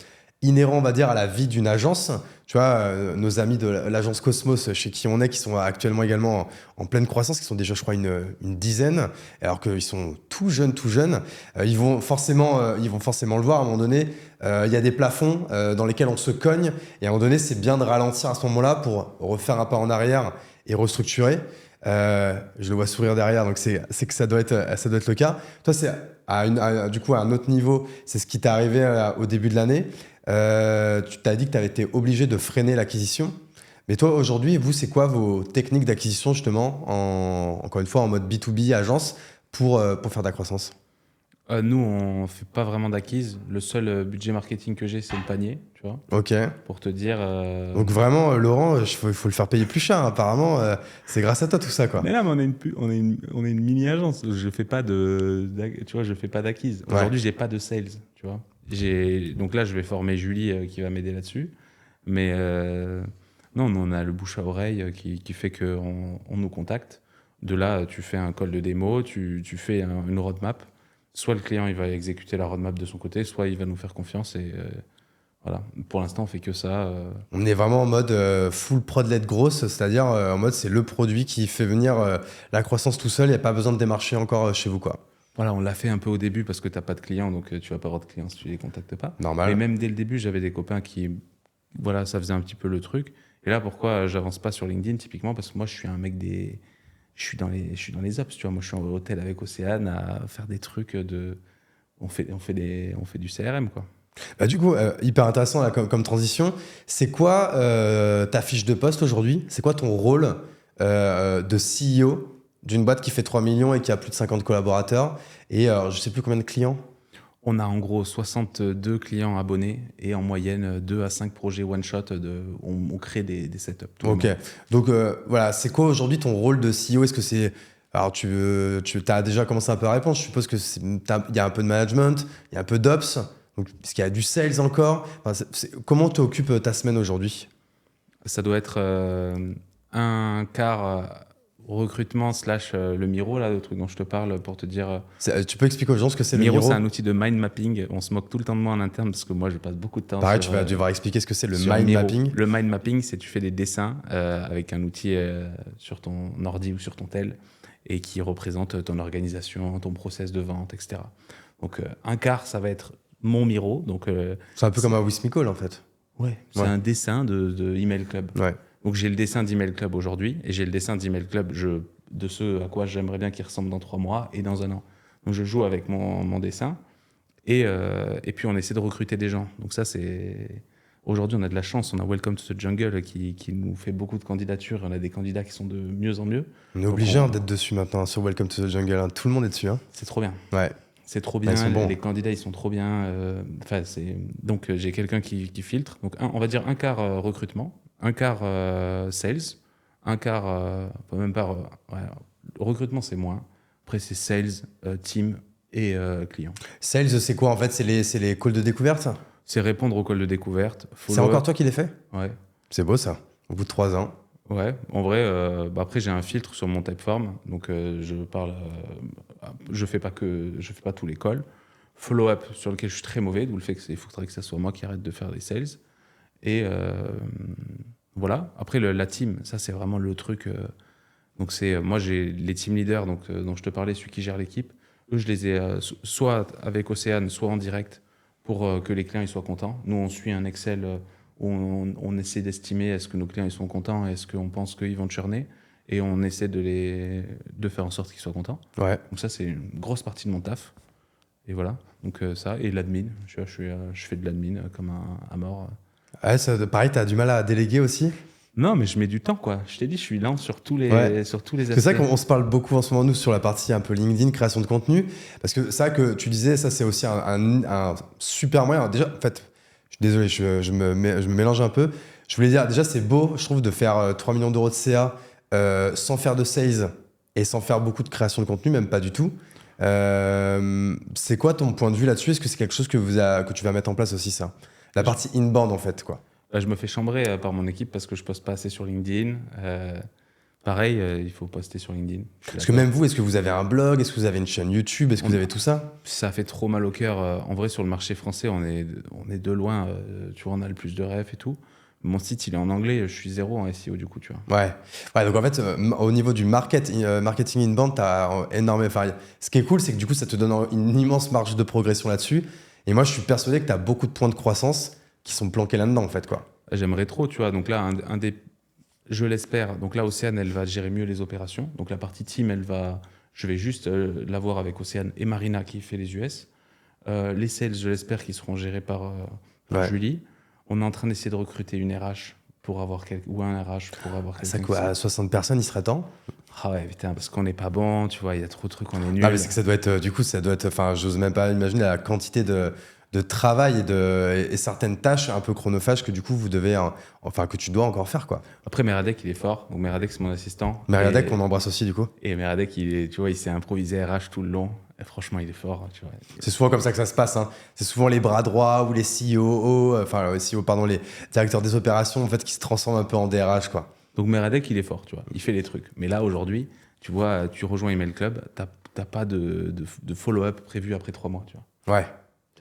inhérent, on va dire, à la vie d'une agence. Tu vois, nos amis de l'agence Cosmos, chez qui on est, qui sont actuellement également en pleine croissance, qui sont déjà, je crois, une dizaine, alors qu'ils sont tout jeunes, ils vont forcément le voir à un moment donné. Il y a des plafonds dans lesquels on se cogne, et à un moment donné, c'est bien de ralentir à ce moment-là pour refaire un pas en arrière et restructurer. Je le vois sourire derrière, donc c'est que ça doit être le cas. Toi, c'est du coup à un autre niveau, c'est ce qui t'est arrivé au début de l'année. Tu t'as dit que tu avais été obligé de freiner l'acquisition. Mais toi, aujourd'hui, vous, c'est quoi vos techniques d'acquisition, justement, encore une fois, en mode B2B, agence, pour faire de la croissance? Nous, on fait pas vraiment d'acquise. Le seul budget marketing que j'ai, c'est le panier, tu vois, Ok. pour te dire. Donc vraiment, Laurent, il faut le faire payer plus cher. Apparemment, c'est grâce à toi tout ça, quoi. Mais là, mais on est une mini agence. Je fais pas tu vois, je fais pas d'acquise. Ouais. Aujourd'hui, j'ai pas de sales, tu vois. Donc là, je vais former Julie qui va m'aider là-dessus. Mais non, nous, on a le bouche à oreille qui fait qu'on nous contacte. De là, tu fais un call de démo, tu fais une roadmap. Soit le client il va exécuter la roadmap de son côté, soit il va nous faire confiance. Et voilà. Pour l'instant, on fait que ça. On est vraiment en mode full prod-led grosse, c'est-à-dire en mode c'est le produit qui fait venir la croissance tout seul, il n'y a pas besoin de démarcher encore chez vous, quoi. Voilà, on l'a fait un peu au début parce que tu n'as pas de clients, donc tu vas pas avoir de clients si tu les contactes pas. Normal. Mais même dès le début, j'avais des copains voilà, ça faisait un petit peu le truc. Et là, pourquoi j'avance pas sur LinkedIn, typiquement, parce que moi, je suis un mec je suis dans les apps, tu vois. Moi, je suis en hôtel avec Océane à faire des trucs on fait du CRM, quoi. Bah, du coup, hyper intéressant là, comme transition. C'est quoi ta fiche de poste aujourd'hui? C'est quoi ton rôle de CEO d'une boîte qui fait 3 millions et qui a plus de 50 collaborateurs et je sais plus combien de clients? On a en gros 62 clients abonnés et en moyenne 2 à 5 projets one-shot. On crée des setups. Ok. Donc voilà, c'est quoi aujourd'hui ton rôle de CEO? Est-ce que c'est... Alors tu as déjà commencé un peu à répondre. Je suppose que il y a un peu de management, il y a un peu d'ops. Donc, est-ce qu'il y a du sales encore? Enfin, comment tu occupes ta semaine aujourd'hui? Ça doit être un quart recrutement / le Miro, là, le truc dont je te parle, pour te dire... Tu peux expliquer aux gens ce que c'est le Miro, Miro? c'est un outil de mind mapping. On se moque tout le temps de moi en interne parce que moi, je passe beaucoup de temps Pareil, sur, tu vas devoir expliquer ce que c'est le sur mind Miro. mapping. Le mind mapping, c'est tu fais des dessins avec un outil sur ton ordi ou sur ton tel et qui représente ton organisation, ton process de vente, etc. Donc, un quart, ça va être mon Miro. Donc, C'est un peu comme un Wismicall en fait. ouais, c'est un dessin de Email Club. Ouais. Donc j'ai le dessin d'Email Club aujourd'hui et j'ai le dessin d'Email Club de ce à quoi j'aimerais bien qu'il ressemble dans 3 mois et dans un an. Donc je joue avec mon dessin et puis on essaie de recruter des gens. Donc ça c'est... Aujourd'hui on a de la chance, on a Welcome to the Jungle qui nous fait beaucoup de candidatures. On a des candidats qui sont de mieux en mieux. On est obligé d'être dessus maintenant sur Welcome to the Jungle. Hein. Tout le monde est dessus. Hein. C'est trop bien. Ouais. C'est trop bien, ils sont bons. les candidats ils sont trop bien. Donc j'ai quelqu'un qui filtre. Donc on va dire un quart recrutement, un quart sales, un quart, même pas, recrutement c'est moins. Après c'est sales, team et client. Sales, c'est quoi en fait? C'est les calls de découverte? C'est répondre aux calls de découverte. C'est encore toi qui les fais? Ouais. C'est beau ça, au bout de 3 ans. Ouais, en vrai, après j'ai un filtre sur mon typeform, donc je fais pas tous les calls. Follow-up sur lequel je suis très mauvais, d'où le fait qu'il faudrait que ça soit moi qui arrête de faire des sales. Et voilà. Après la team, ça c'est vraiment le truc. Donc moi j'ai les team leaders, donc dont je te parlais, celui qui gère l'équipe. Eux je les ai soit avec Océane, soit en direct pour que les clients ils soient contents. Nous on suit un Excel. Où on essaie d'estimer est-ce que nos clients ils sont contents, est-ce qu'on pense qu'ils vont churner, et on essaie de faire en sorte qu'ils soient contents. Ouais. Donc ça, c'est une grosse partie de mon taf. Et voilà, donc ça, et l'admin. Je fais de l'admin comme un mort. Ouais, pareil, t'as du mal à déléguer aussi? Non, mais je mets du temps, quoi. Je t'ai dit, je suis lent sur tous les aspects. C'est ça qu'on se parle beaucoup en ce moment, nous, sur la partie un peu LinkedIn, création de contenu. Parce que ça que tu disais, ça, c'est aussi un super moyen. Déjà, en fait, je suis désolé, je me mélange un peu. Je voulais dire, déjà, c'est beau, je trouve, de faire 3 millions d'euros de CA sans faire de sales et sans faire beaucoup de création de contenu, même pas du tout. C'est quoi ton point de vue là-dessus? Est-ce que c'est quelque chose que tu vas mettre en place aussi, ça? La partie inbound, en fait, quoi. Je me fais chambrer par mon équipe parce que je poste pas assez sur LinkedIn. Pareil, il faut poster sur LinkedIn. Parce que même vous, est-ce que vous avez un blog? Est-ce que vous avez une chaîne YouTube? Est-ce que vous avez tout ça? Ça fait trop mal au cœur. En vrai, sur le marché français, on est de loin. Tu vois, on a le plus de rêves et tout. Mon site, il est en anglais. Je suis zéro en SEO, du coup, tu vois. Ouais, donc en fait, au niveau du marketing inbound, t'as énormément. Enfin, ce qui est cool, c'est que du coup, ça te donne une immense marge de progression là-dessus. Et moi, je suis persuadé que t'as beaucoup de points de croissance qui sont planqués là-dedans, en fait, quoi. J'aimerais trop, tu vois. Donc là, je l'espère. Donc là, Océane, elle va gérer mieux les opérations. Donc la partie team, je vais juste la voir avec Océane et Marina qui fait les US. Les sales, je l'espère, qui seront gérés par Julie. On est en train d'essayer de recruter une RH ou un RH pour avoir quelqu'un. Ça quoi, à 60 personnes, il serait temps? Ah ouais, putain, parce qu'on n'est pas bon, tu vois, il y a trop de trucs, on est nuls. Ah, mais c'est que ça doit être, du coup, enfin, j'ose même pas imaginer la quantité de travail et certaines tâches un peu chronophages que du coup, que tu dois encore faire, quoi. Après, Meradek, il est fort. Donc Meradek, c'est mon assistant. Meradek, on embrasse aussi, du coup. Et Meradek, tu vois, il s'est improvisé RH tout le long. Et franchement, il est fort, tu vois. C'est souvent comme ça que ça se passe, hein. C'est souvent les bras droits ou les CEO, les directeurs des opérations, en fait, qui se transforment un peu en DRH, quoi. Donc Meradek, il est fort, tu vois. Il fait les trucs. Mais là, aujourd'hui, tu vois, tu rejoins Email Club, t'as pas de follow-up prévu après 3 mois, tu vois. Ouais.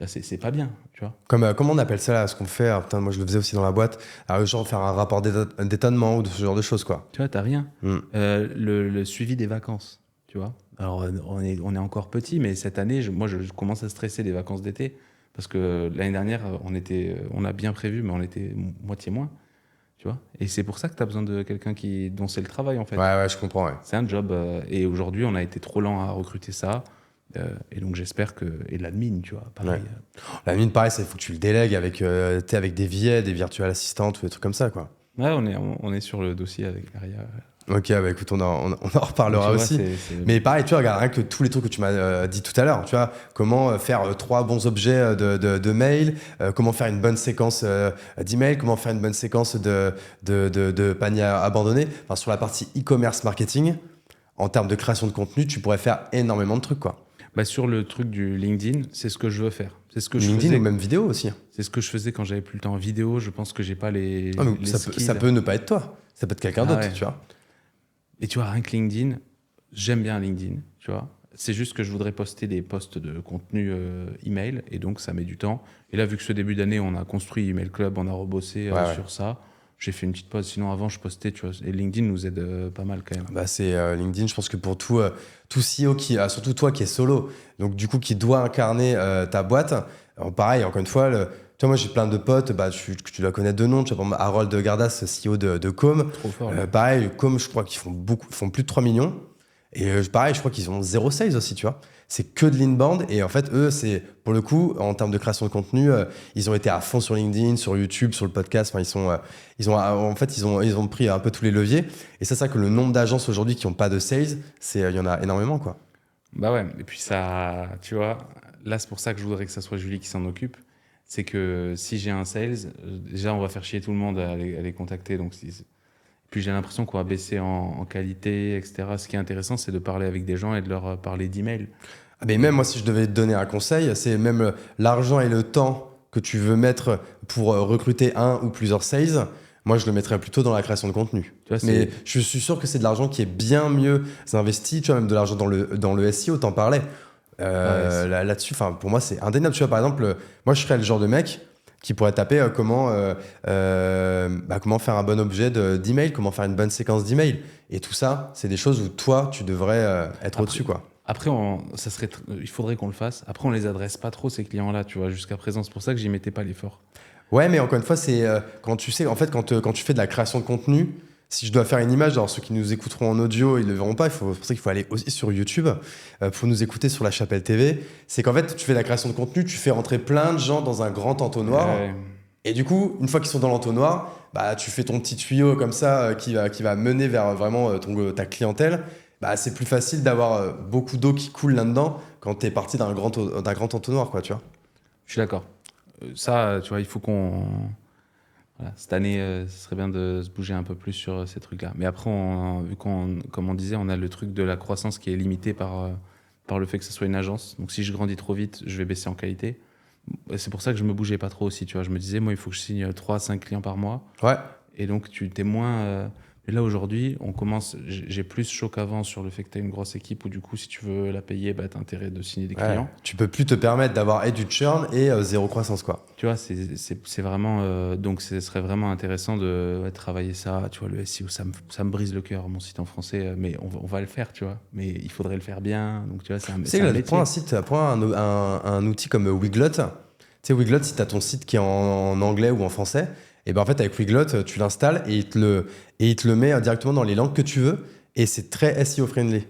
C'est pas bien, tu vois. Comment on appelle ça, là, ce qu'on fait? Alors, putain, moi, je le faisais aussi dans la boîte. Alors, genre, faire un rapport d'étonnement ou de ce genre de choses, quoi. Tu vois, t'as rien. Le suivi des vacances, tu vois. Alors, on est encore petit, mais cette année, moi, je commence à stresser des vacances d'été. Parce que l'année dernière, on a bien prévu, mais on était moitié moins. Tu vois, et c'est pour ça que tu as besoin de quelqu'un dont c'est le travail, en fait. Ouais, je comprends, ouais. C'est un job. Et aujourd'hui, on a été trop lent à recruter ça. Et donc, j'espère que... Et l'admin, tu vois, pareil. Ouais. L'admin, pareil, il faut que tu le délègues avec des VA, des virtual assistantes ou des trucs comme ça, quoi. Ouais, on est sur le dossier avec Maria. Ok, bah écoute, on en reparlera aussi. Mais pareil, tu vois, regarde, rien que tous les trucs que tu m'as dit tout à l'heure, tu vois, comment faire 3 bons objets de mail, comment faire une bonne séquence d'email, comment faire une bonne séquence de panier abandonné. Enfin, sur la partie e-commerce marketing, en termes de création de contenu, tu pourrais faire énormément de trucs, quoi. Bah, sur le truc du LinkedIn, c'est ce que je veux faire. C'est ce que LinkedIn je faisais. ou même vidéo aussi. C'est ce que je faisais quand j'avais plus le temps. En vidéo, je pense que j'ai pas les skills. Ça peut ne pas être toi. Ça peut être quelqu'un d'autre, ouais. tu vois. Et tu vois, rien que LinkedIn, j'aime bien LinkedIn, tu vois. C'est juste que je voudrais poster des posts de contenu email, et donc ça met du temps. Et là, vu que ce début d'année, on a construit Email Club, on a rebossé sur ça, j'ai fait une petite pause. Sinon, avant, je postais, tu vois. Et LinkedIn nous aide pas mal quand même. Bah, c'est LinkedIn, je pense que pour tout CEO, surtout toi qui es solo, donc du coup qui doit incarner ta boîte, pareil, encore une fois, tu vois, moi j'ai plein de potes, tu dois connaître de nom, tu vois, Harold Gardas, CEO de Com. Trop fort. Pareil, Com, je crois qu'ils font plus de 3 millions. Et pareil, je crois qu'ils ont 0 sales aussi, tu vois. C'est que de l'inbound. Et en fait, eux, c'est pour le coup, en termes de création de contenu, ils ont été à fond sur LinkedIn, sur YouTube, sur le podcast. Enfin, ils ont pris un peu tous les leviers. Et c'est ça que le nombre d'agences aujourd'hui qui n'ont pas de sales, il y en a énormément, quoi. Bah ouais. Et puis ça, tu vois, là, c'est pour ça que je voudrais que ça soit Julie qui s'en occupe. C'est que si j'ai un sales, déjà, on va faire chier tout le monde à les contacter. Donc, puis j'ai l'impression qu'on va baisser en qualité, etc. Ce qui est intéressant, c'est de parler avec des gens et de leur parler d'email. Mais même moi, si je devais te donner un conseil, c'est même l'argent et le temps que tu veux mettre pour recruter un ou plusieurs sales. Moi, je le mettrais plutôt dans la création de contenu. Tu vois, mais je suis sûr que c'est de l'argent qui est bien mieux investi. Tu vois, même de l'argent dans le SEO, t'en parlais. Là-dessus, pour moi, c'est indéniable. Tu vois, par exemple, moi, je serais le genre de mec qui pourrait taper comment faire un bon objet d'email, comment faire une bonne séquence d'email. Et tout ça, c'est des choses où toi, tu devrais être au-dessus, quoi. Après, il faudrait qu'on le fasse. Après, on les adresse pas trop, ces clients-là, tu vois, jusqu'à présent. C'est pour ça que j'y mettais pas l'effort. Ouais, mais encore une fois, c'est quand tu sais, en fait, quand tu fais de la création de contenu, si je dois faire une image, alors ceux qui nous écouteront en audio, ils ne le verront pas. C'est pour ça qu'il faut aller aussi sur YouTube pour nous écouter sur La Chapelle TV. C'est qu'en fait, tu fais de la création de contenu, tu fais rentrer plein de gens dans un grand entonnoir. Ouais. Et du coup, une fois qu'ils sont dans l'entonnoir, bah, tu fais ton petit tuyau comme ça qui va mener vers vraiment ta clientèle. Bah, c'est plus facile d'avoir beaucoup d'eau qui coule là-dedans quand tu es parti d'un grand entonnoir, quoi, tu vois. Je suis d'accord. Ça, tu vois, il faut qu'on... Voilà, cette année, ce serait bien de se bouger un peu plus sur ces trucs-là. Mais après, vu comme on disait, on a le truc de la croissance qui est limité par le fait que ce soit une agence. Donc si je grandis trop vite, je vais baisser en qualité. C'est pour ça que je me bougeais pas trop aussi, tu vois. Je me disais, moi, il faut que je signe 3 à 5 clients par mois. Ouais. Et donc, tu t'es moins... Et là, aujourd'hui, j'ai plus chaud qu'avant sur le fait que tu as une grosse équipe où, du coup, si tu veux la payer, bah, tu as intérêt de signer des clients. Tu peux plus te permettre d'avoir du churn et zéro croissance, quoi. Tu vois, c'est vraiment... donc, ce serait vraiment intéressant de travailler ça. Tu vois, le SEO, ça me brise le cœur, mon site en français. Mais on va le faire, tu vois. Mais il faudrait le faire bien. Donc, tu vois, c'est un métier. Prends un outil comme Weglot. Tu sais, Weglot, si tu as ton site qui est en anglais ou en français, et ben en fait, avec Weglot, tu l'installes et il te le met directement dans les langues que tu veux. Et c'est très SEO friendly.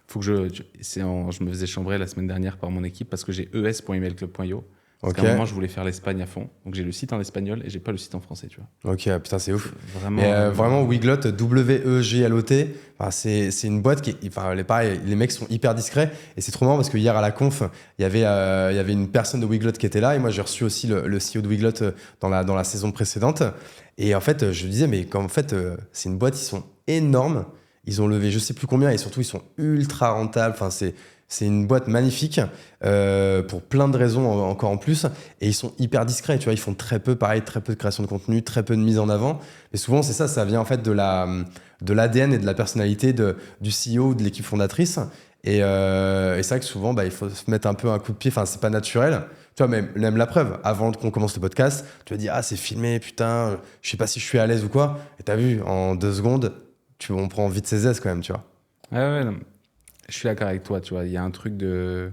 Faut que je me faisais chambrer la semaine dernière par mon équipe parce que j'ai es.emailclub.io. Parce Ok. qu'à un moment, je voulais faire l'Espagne à fond. Donc, j'ai le site en espagnol et j'ai pas le site en français, tu vois. Ok, putain, c'est ouf. Vraiment, Mais vraiment, Weglot, W-E-G-L-O-T, c'est une boîte pareil, les mecs sont hyper discrets. Et c'est trop marrant parce que hier à la conf, il y avait une personne de Weglot qui était là. Et moi, j'ai reçu aussi le CEO de Weglot dans la saison précédente. Et en fait, je disais, mais en fait, c'est une boîte, ils sont énormes. Ils ont levé je sais plus combien et surtout, ils sont ultra rentables. Enfin, c'est une boîte magnifique pour plein de raisons encore en plus. Et ils sont hyper discrets, tu vois. Ils font très peu de création de contenu, très peu de mise en avant. Mais souvent, c'est ça vient en fait de l'ADN et de la personnalité du CEO ou de l'équipe fondatrice. Et c'est vrai que souvent, il faut se mettre un peu un coup de pied. Enfin, c'est pas naturel. Tu vois, même la preuve, avant qu'on commence le podcast, tu vas dire, ah, c'est filmé, putain, je sais pas si je suis à l'aise ou quoi. Et t'as vu, en 2 secondes, on prend vite ses aises quand même, tu vois. Ouais, non. Je suis d'accord avec toi, tu vois. Il y a un truc de...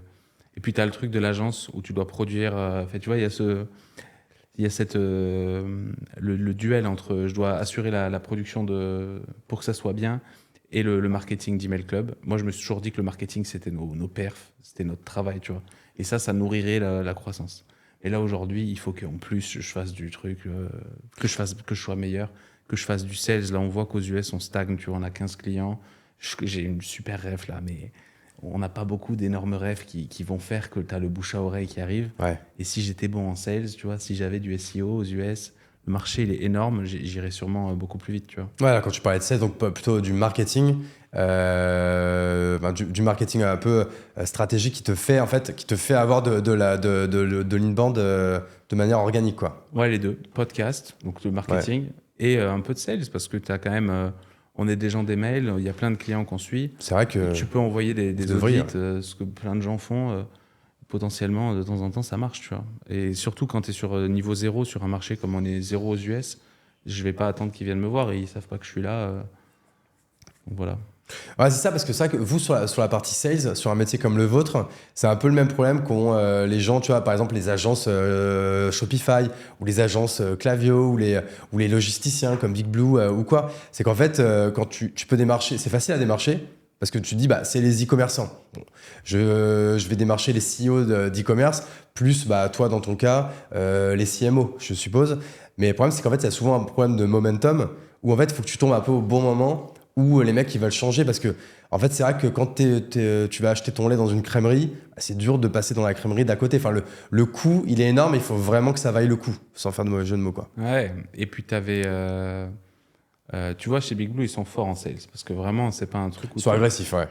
Et puis, tu as le truc de l'agence où tu dois produire... fait, tu vois, il y a cette... le duel entre je dois assurer la production pour que ça soit bien et le marketing d'Email Club. Moi, je me suis toujours dit que le marketing, c'était nos perfs, c'était notre travail, tu vois. Et ça nourrirait la croissance. Et là, aujourd'hui, il faut qu'en plus, je fasse du truc, que je sois meilleur, que je fasse du sales. Là, on voit qu'aux US, on stagne, tu vois, on a 15 clients. J'ai une super ref là, mais on n'a pas beaucoup d'énormes refs qui vont faire que tu as le bouche à oreille qui arrive. Ouais. Et si j'étais bon en sales, tu vois, si j'avais du SEO aux US, le marché il est énorme, j'irais sûrement beaucoup plus vite, tu vois. Ouais, là, quand tu parlais de sales, donc plutôt du marketing, du marketing un peu stratégique qui te fait avoir de l'inbound de manière organique, quoi. Ouais, les deux. Podcast, donc le marketing, et un peu de sales, parce que tu as quand même... on est des gens des mails, il y a plein de clients qu'on suit. C'est vrai que Tu peux envoyer des devrais, audits, ce que plein de gens font. Potentiellement, de temps en temps, ça marche, tu vois. Et surtout quand tu es sur niveau zéro, sur un marché comme on est zéro aux US, je vais pas attendre qu'ils viennent me voir et ils savent pas que je suis là. Donc voilà. Ouais, c'est ça, parce que c'est vrai que vous, sur la partie sales, sur un métier comme le vôtre, c'est un peu le même problème qu'ont les gens, tu vois, par exemple, les agences Shopify ou les agences Klaviyo ou les logisticiens comme Big Blue ou quoi. C'est qu'en fait, quand tu peux démarcher, c'est facile à démarcher parce que tu te dis, c'est les e-commerçants. Bon, je vais démarcher les CEO d'e-commerce, plus, toi, dans ton cas, les CMO, je suppose. Mais le problème, c'est qu'en fait, il y a souvent un problème de momentum où, en fait, il faut que tu tombes un peu au bon moment où les mecs ils veulent changer parce que en fait c'est vrai que quand tu vas acheter ton lait dans une crèmerie, c'est dur de passer dans la crèmerie d'à côté. Enfin le coût il est énorme, il faut vraiment que ça vaille le coup sans faire de mauvais jeu de mots, quoi. Ouais, et puis tu avais... tu vois, chez Big Blue, ils sont forts en sales parce que vraiment, c'est pas un truc où... Ils sont agressifs, ouais.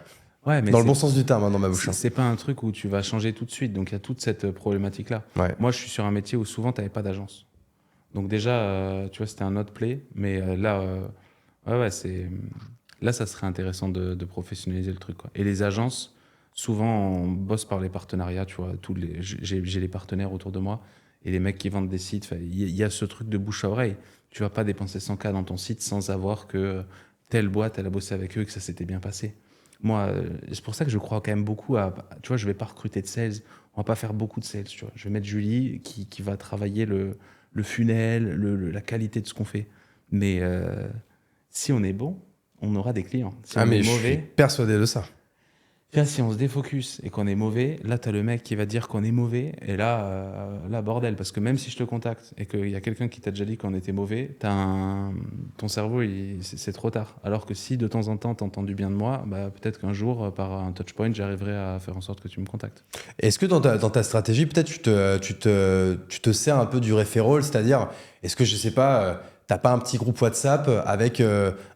Ouais, mais dans le bon sens du terme, dans ma bouche. C'est pas un truc où tu vas changer tout de suite. Donc il y a toute cette problématique-là. Ouais. Moi, je suis sur un métier où souvent, tu n'avais pas d'agence. Donc déjà, tu vois, c'était un autre play. Mais là, c'est... Là, ça serait intéressant de professionnaliser le truc, quoi. Et les agences, souvent, on bosse par les partenariats, tu vois. J'ai les partenaires autour de moi et les mecs qui vendent des sites. Il y a ce truc de bouche à oreille. Tu vas pas dépenser 100K dans ton site sans savoir que telle boîte, elle a bossé avec eux et que ça s'était bien passé. Moi, c'est pour ça que je crois quand même beaucoup à... Tu vois, je vais pas recruter de sales. On va pas faire beaucoup de sales, tu vois. Je vais mettre Julie qui va travailler le funnel, la qualité de ce qu'on fait. Mais si on est bon, on aura des clients. Si on mais est je mauvais, suis persuadé de ça. Tu vois, si on se défocus et qu'on est mauvais, là, tu as le mec qui va dire qu'on est mauvais, et là, bordel, parce que même si je te contacte et qu'il y a quelqu'un qui t'a déjà dit qu'on était mauvais, ton cerveau, c'est trop tard. Alors que si de temps en temps, tu entends du bien de moi, bah, peut-être qu'un jour, par un touchpoint, j'arriverai à faire en sorte que tu me contactes. Est-ce que dans ta stratégie, peut-être tu te sers un peu du referral, c'est-à-dire, est-ce que je sais pas, t'as pas un petit groupe WhatsApp avec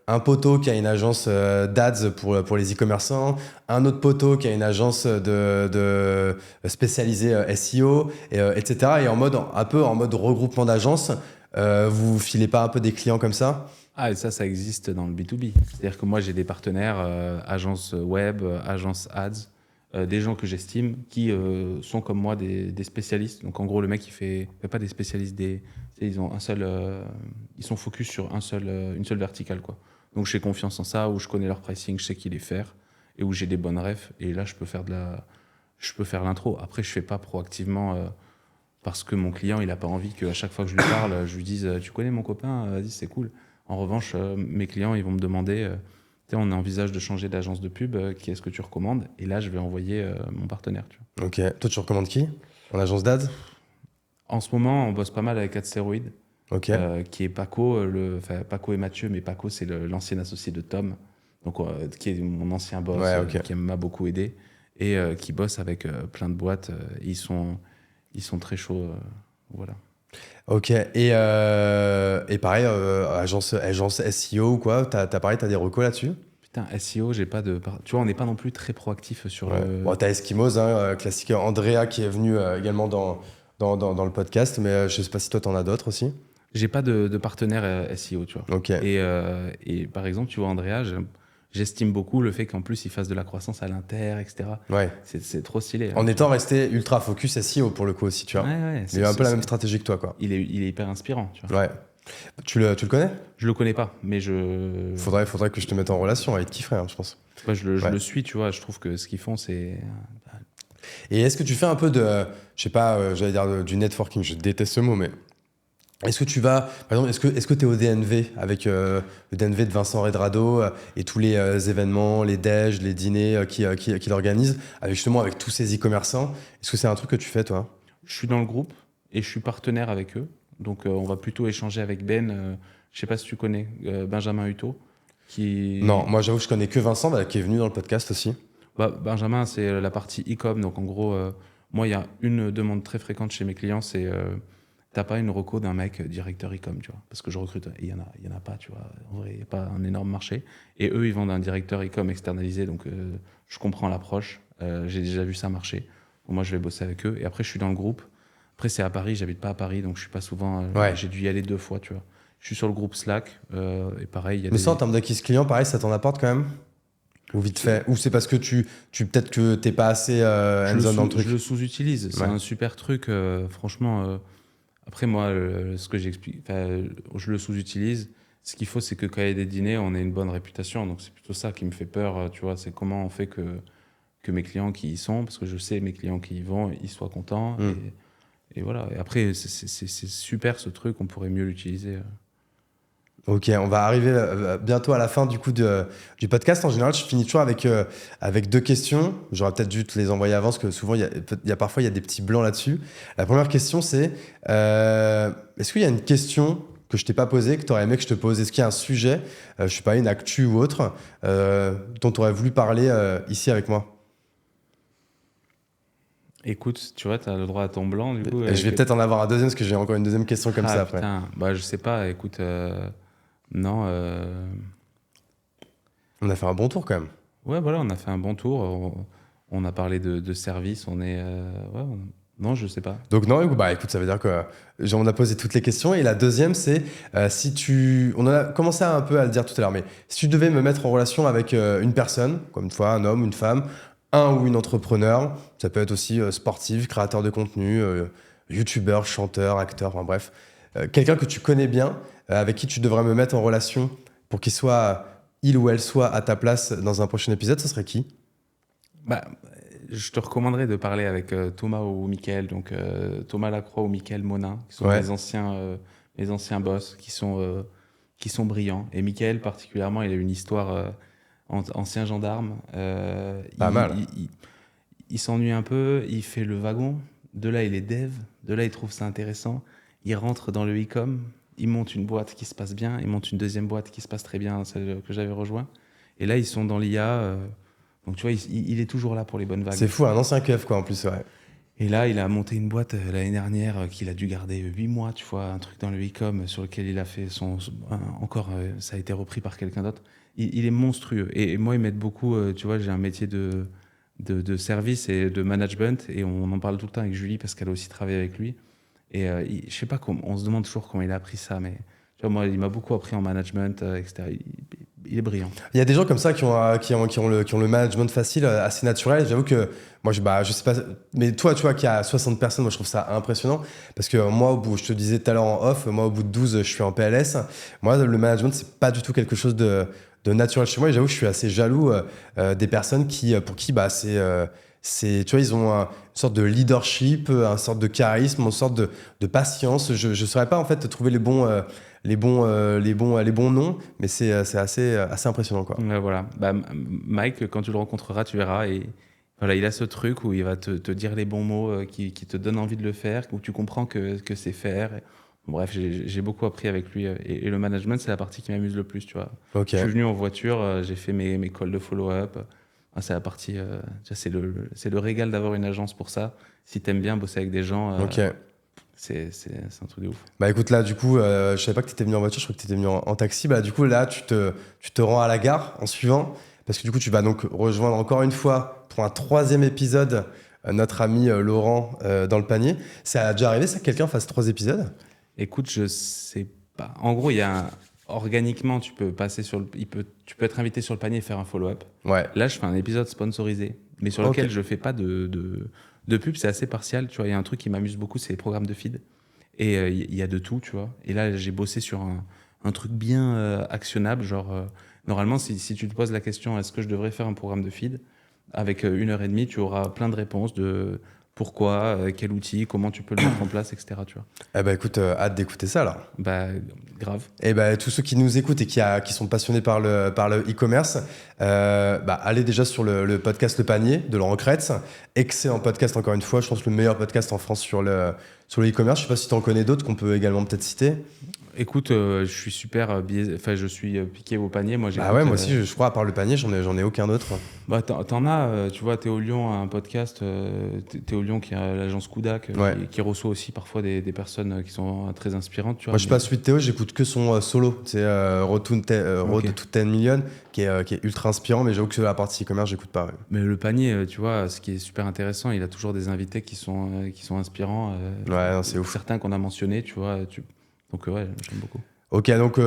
un poteau qui a une agence d'ads pour les e-commerçants, un autre poteau qui a une agence de spécialisée SEO, etc. Et un peu en mode regroupement d'agences, vous filez pas un peu des clients comme ça? Ah, et ça existe dans le B2B. C'est-à-dire que moi, j'ai des partenaires, agences web, agences ads, des gens que j'estime qui sont comme moi des spécialistes. Donc, en gros, le mec, il fait pas des spécialistes, ils ont ils sont focus sur une seule verticale, quoi. Donc, j'ai confiance en ça, où je connais leur pricing, je sais qui les faire, et où j'ai des bonnes refs. Et là, je peux faire l'intro. Après, je fais pas proactivement parce que mon client, il a pas envie qu'à chaque fois que je lui parle, je lui dise tu connais mon copain, vas-y, c'est cool. En revanche, mes clients, ils vont me demander on envisage de changer d'agence de pub, qui est-ce que tu recommandes? Et là, je vais envoyer mon partenaire. Tu vois. Ok. Toi, tu recommandes qui en agence d'ads? En ce moment, on bosse pas mal avec Adsteroid, Ok. qui est Paco, Paco et Mathieu, mais Paco, c'est l'ancien associé de Tom, donc, qui est mon ancien boss, Ouais, ok. qui m'a beaucoup aidé, et qui bosse avec plein de boîtes. Ils sont très chauds. Voilà. Ok, et pareil, agence SEO ou quoi, t'as pareil, t'as des recos là-dessus? Putain, SEO, j'ai pas de. Tu vois, on n'est pas non plus très proactif sur Ouais. le. Bon, t'as Eskimos, hein, classique Andrea qui est venu également dans le podcast, mais je sais pas si toi t'en as d'autres aussi. J'ai pas de partenaire SEO, tu vois. Ok. Et par exemple, tu vois, Andrea, j'estime beaucoup le fait qu'en plus, il fasse de la croissance à l'inter, etc. Ouais. C'est trop stylé. En étant resté ultra focus SEO pour le coup aussi, tu vois. Ouais, Il a un peu la même stratégie que toi, quoi. il est hyper inspirant, tu vois. Ouais. Tu le connais? Je le connais pas, mais Faudrait que je te mette en relation, il te kifferait, hein, je pense. ouais, je Ouais. le suis, tu vois. Je trouve que ce qu'ils font, c'est. Et est-ce que tu fais un peu de, je sais pas, j'allais dire du networking, je déteste ce mot, mais est-ce que tu vas, par exemple, est-ce que tu es au DNV avec le DNV de Vincent Redrado et tous les événements, les déj, les dîners qu'il organise, avec tous ces e-commerçants? Est-ce que c'est un truc que tu fais, toi? Je suis dans le groupe et je suis partenaire avec eux. Donc, on va plutôt échanger avec Ben. Je sais pas si tu connais Benjamin Hutto, qui. Non, moi j'avoue que je connais que Vincent, qui est venu dans le podcast aussi. Bah, Benjamin, c'est la partie e-com. Donc, en gros, moi, il y a une demande très fréquente chez mes clients, c'est t'as pas une reco d'un mec directeur e-com, tu vois. Parce que je recrute, et il y en a pas, tu vois. En vrai, il n'y a pas un énorme marché. Et eux, ils vendent un directeur e-com externalisé. Donc, je comprends l'approche. J'ai déjà vu ça marcher. Donc, moi, je vais bosser avec eux. Et après, je suis dans le groupe. Après, c'est à Paris. J'habite pas à Paris, donc je suis pas souvent. Ouais. J'ai dû y aller 2 fois, tu vois. Je suis sur le groupe Slack. Et pareil, il y a Mais des. ça, en termes d'acquis client, pareil, ça t'en apporte quand même? Ou vite fait? Ou c'est parce que peut-être que t'es pas assez hands-on dans le truc? Je le sous-utilise. C'est Ouais. un super truc, franchement. Après, moi, ce que j'explique, je le sous-utilise. Ce qu'il faut, c'est que quand il y a des dîners, on ait une bonne réputation. Donc, c'est plutôt ça qui me fait peur, tu vois. C'est comment on fait que mes clients qui y sont, parce que je sais mes clients qui y vont, ils soient contents. Mm. Et voilà. Et après, c'est super ce truc, on pourrait mieux l'utiliser. Ok, on va arriver bientôt à la fin du coup du podcast. En général, je finis toujours avec 2 questions. J'aurais peut-être dû te les envoyer avant parce que souvent, parfois il y a des petits blancs là-dessus. La première question, c'est est-ce qu'il y a une question que je t'ai pas posée, que tu aurais aimé que je te pose? Est-ce qu'il y a un sujet, je sais pas, une actu ou autre, dont tu aurais voulu parler ici avec moi? Écoute, tu vois, tu as le droit à ton blanc, du coup. Je vais peut-être en avoir un deuxième parce que j'ai encore une deuxième question comme ça après. Putain. Bah, je sais pas, écoute. Non. On a fait un bon tour quand même. Ouais, voilà, on a fait un bon tour. On a parlé de service. On est. Non, je sais pas. Donc non, bah écoute, ça veut dire que on a posé toutes les questions. Et la deuxième, c'est on en a commencé un peu à le dire tout à l'heure, mais si tu devais me mettre en relation avec une personne, comme une fois un homme, une femme, un ou une entrepreneur, ça peut être aussi sportif, créateur de contenu, youtubeur, chanteur, acteur, enfin bref, quelqu'un que tu connais bien, avec qui tu devrais me mettre en relation pour qu'il soit, il ou elle soit à ta place dans un prochain épisode, ce serait qui? Bah, je te recommanderais de parler avec Thomas ou Mickaël, donc Thomas Lacroix ou Mickaël Monin, qui sont Ouais. les anciens boss, qui sont brillants. Et Mickaël particulièrement, il a une histoire ancien gendarme. Pas mal. Il s'ennuie un peu, il fait le wagon. De là, il est dev. De là, il trouve ça intéressant. Il rentre dans le e-com. Il monte une boîte qui se passe bien. Il monte une deuxième boîte qui se passe très bien, celle que j'avais rejoint. Et là, ils sont dans l'IA. Donc, tu vois, il est toujours là pour les bonnes vagues. C'est fou, un ancien keuf, quoi, en plus, ouais. Et là, il a monté une boîte l'année dernière qu'il a dû garder 8 mois, tu vois, un truc dans le e-com sur lequel il a fait encore, ça a été repris par quelqu'un d'autre. Il est monstrueux. Et moi, ils m'aident beaucoup, tu vois, j'ai un métier de service et de management, et on en parle tout le temps avec Julie parce qu'elle a aussi travaillé avec lui. Et je sais pas, on se demande toujours comment il a appris ça, mais tu vois, moi, il m'a beaucoup appris en management, etc. Il est brillant. Il y a des gens comme ça qui ont le management facile, assez naturel. J'avoue que moi, je sais pas, mais toi, tu vois, qui a 60 personnes, moi, je trouve ça impressionnant. Parce que moi, je te disais tout à l'heure en off, moi, au bout de 12, je suis en PLS. Moi, le management, c'est pas du tout quelque chose de naturel chez moi. Et j'avoue que je suis assez jaloux des personnes pour qui, tu vois, ils ont une sorte de leadership, une sorte de charisme, une sorte de patience. Je ne saurais pas, en fait, trouver les bons noms, mais c'est assez impressionnant, quoi. Voilà. Mike, quand tu le rencontreras, tu verras. Et voilà, il a ce truc où il va te dire les bons mots qui te donnent envie de le faire, où tu comprends que c'est faire. Bref, j'ai beaucoup appris avec lui. Et le management, c'est la partie qui m'amuse le plus, tu vois. Ok. Je suis venu en voiture, j'ai fait mes calls de follow-up. C'est la partie, tu vois, c'est le régal d'avoir une agence pour ça. Si t'aimes bien bosser avec des gens, Ok. c'est un truc de ouf. Bah écoute, là, du coup, je savais pas que tu étais venu en voiture, je crois que tu étais venu en taxi. Bah du coup, là, tu te rends à la gare en suivant, parce que du coup, tu vas donc rejoindre encore une fois pour un 3e épisode notre ami Laurent dans le panier. Ça a déjà arrivé, ça, que quelqu'un fasse 3 épisodes? Écoute, je sais pas. En gros, organiquement, tu peux passer tu peux être invité sur le panier et faire un follow-up. Ouais. Là, je fais un épisode sponsorisé, mais sur lequel je fais pas de pub, c'est assez partial. Tu vois, il y a un truc qui m'amuse beaucoup, c'est les programmes de feed. Et il y a de tout, tu vois. Et là, j'ai bossé sur un truc bien actionnable. Genre, normalement, si tu te poses la question, est-ce que je devrais faire un programme de feed? Avec 1h30, tu auras plein de réponses de pourquoi, quel outil, comment tu peux le mettre en place, etc. Tu vois. Eh bah écoute, hâte d'écouter ça, là. Bah, grave. Et bah, tous ceux qui nous écoutent et qui sont passionnés par le e-commerce, allez déjà sur le podcast Le Panier de Laurent Kretz. Excellent podcast, encore une fois. Je pense le meilleur podcast en France sur le e-commerce. Je sais pas si tu en connais d'autres qu'on peut également peut-être citer. Écoute, je suis super biaisé, enfin je suis piqué au panier. Moi, Bah ouais, moi aussi, je crois, à part le panier, j'en ai aucun autre. Bah, t'en as, tu vois, Théo Lyon a un podcast, Théo Lyon qui a l'agence Kudak, qui reçoit aussi parfois des personnes qui sont très inspirantes. Tu vois, moi, je suis pas celui de Théo, j'écoute que son solo, c'est Road to 10 Million, qui est ultra inspirant, mais j'avoue que la partie e-commerce, j'écoute pas. Ouais. Mais le panier, tu vois, ce qui est super intéressant, il a toujours des invités qui sont inspirants. Ouais, non, c'est ouf. Certains qu'on a mentionnés, tu vois. Donc ouais, j'aime beaucoup. Ok, donc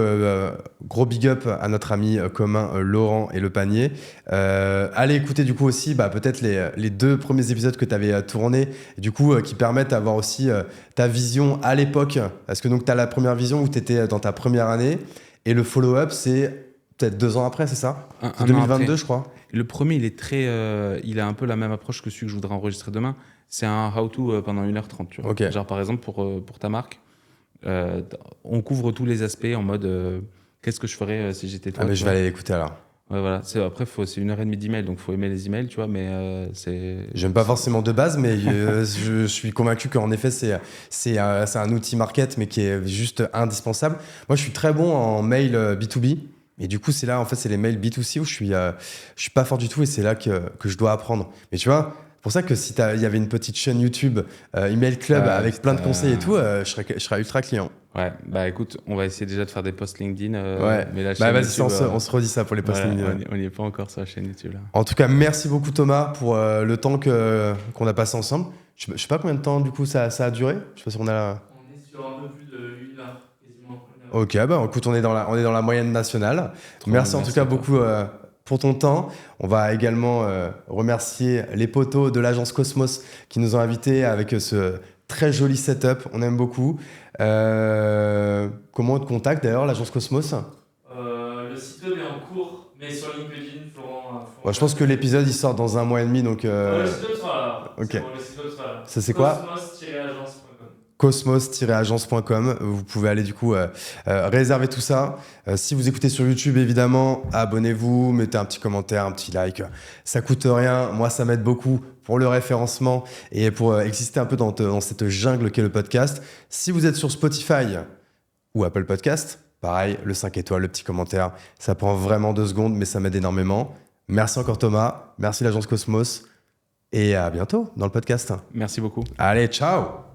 gros big up à notre ami commun Laurent et Le Panier. Allez écouter du coup aussi peut-être les 2 premiers épisodes que tu avais tournés, et du coup qui permettent d'avoir aussi ta vision à l'époque. Parce que donc tu as la première vision où tu étais dans ta première année, et le follow-up c'est peut-être 2 ans après, c'est ça? C'est 2022 je crois. Le premier, il a un peu la même approche que celui que je voudrais enregistrer demain. C'est un how-to pendant 1h30, tu vois. Okay. Genre par exemple pour ta marque, on couvre tous les aspects en mode qu'est-ce que je ferais si j'étais toi. Ah mais je vais aller l'écouter alors. Ouais, voilà. Après, c'est 1h30 d'email, donc il faut aimer les emails, tu vois, mais J'aime pas forcément de base, mais je suis convaincu qu'en effet, c'est un outil market, mais qui est juste indispensable. Moi, je suis très bon en mail B2B, et du coup, c'est là, en fait, c'est les mails B2C où je suis pas fort du tout, et c'est là que je dois apprendre. Mais tu vois, pour ça que si il y avait une petite chaîne YouTube, Email Club, avec plein de conseils et tout, je serais ultra client. Ouais, bah écoute, on va essayer déjà de faire des posts LinkedIn. Ouais, mais la chaîne vas-y, YouTube, on se redit ça pour les posts LinkedIn. On n'y est pas encore sur la chaîne YouTube là. En tout cas, merci beaucoup Thomas pour le temps qu'on a passé ensemble. Je sais pas combien de temps du coup ça a duré. Je sais pas si on a. On est sur un peu plus de 1 heure, quasiment. Ok, écoute, on est dans la moyenne nationale. Merci en tout cas beaucoup pour ton temps. On va également remercier les potos de l'agence Cosmos qui nous ont invités avec ce très joli setup. On aime beaucoup. Comment on te contacte d'ailleurs, l'agence Cosmos? Le site web est en cours, mais sur LinkedIn, Florent. Je pense que l'épisode il sort dans 1 mois et demi, donc. Le site web sera là. Ok. C'est bon, le site web sera là. Ça c'est quoi? Cosmos-agence.com. cosmos-agence.com. Vous pouvez aller du coup réserver tout ça. Si vous écoutez sur YouTube, évidemment, abonnez-vous, mettez un petit commentaire, un petit like. Ça coûte rien. Moi, ça m'aide beaucoup pour le référencement et pour exister un peu dans cette jungle qu'est le podcast. Si vous êtes sur Spotify ou Apple Podcast, pareil, le 5 étoiles, le petit commentaire, ça prend vraiment 2 secondes, mais ça m'aide énormément. Merci encore Thomas, merci l'agence Cosmos et à bientôt dans le podcast. Merci beaucoup. Allez, ciao!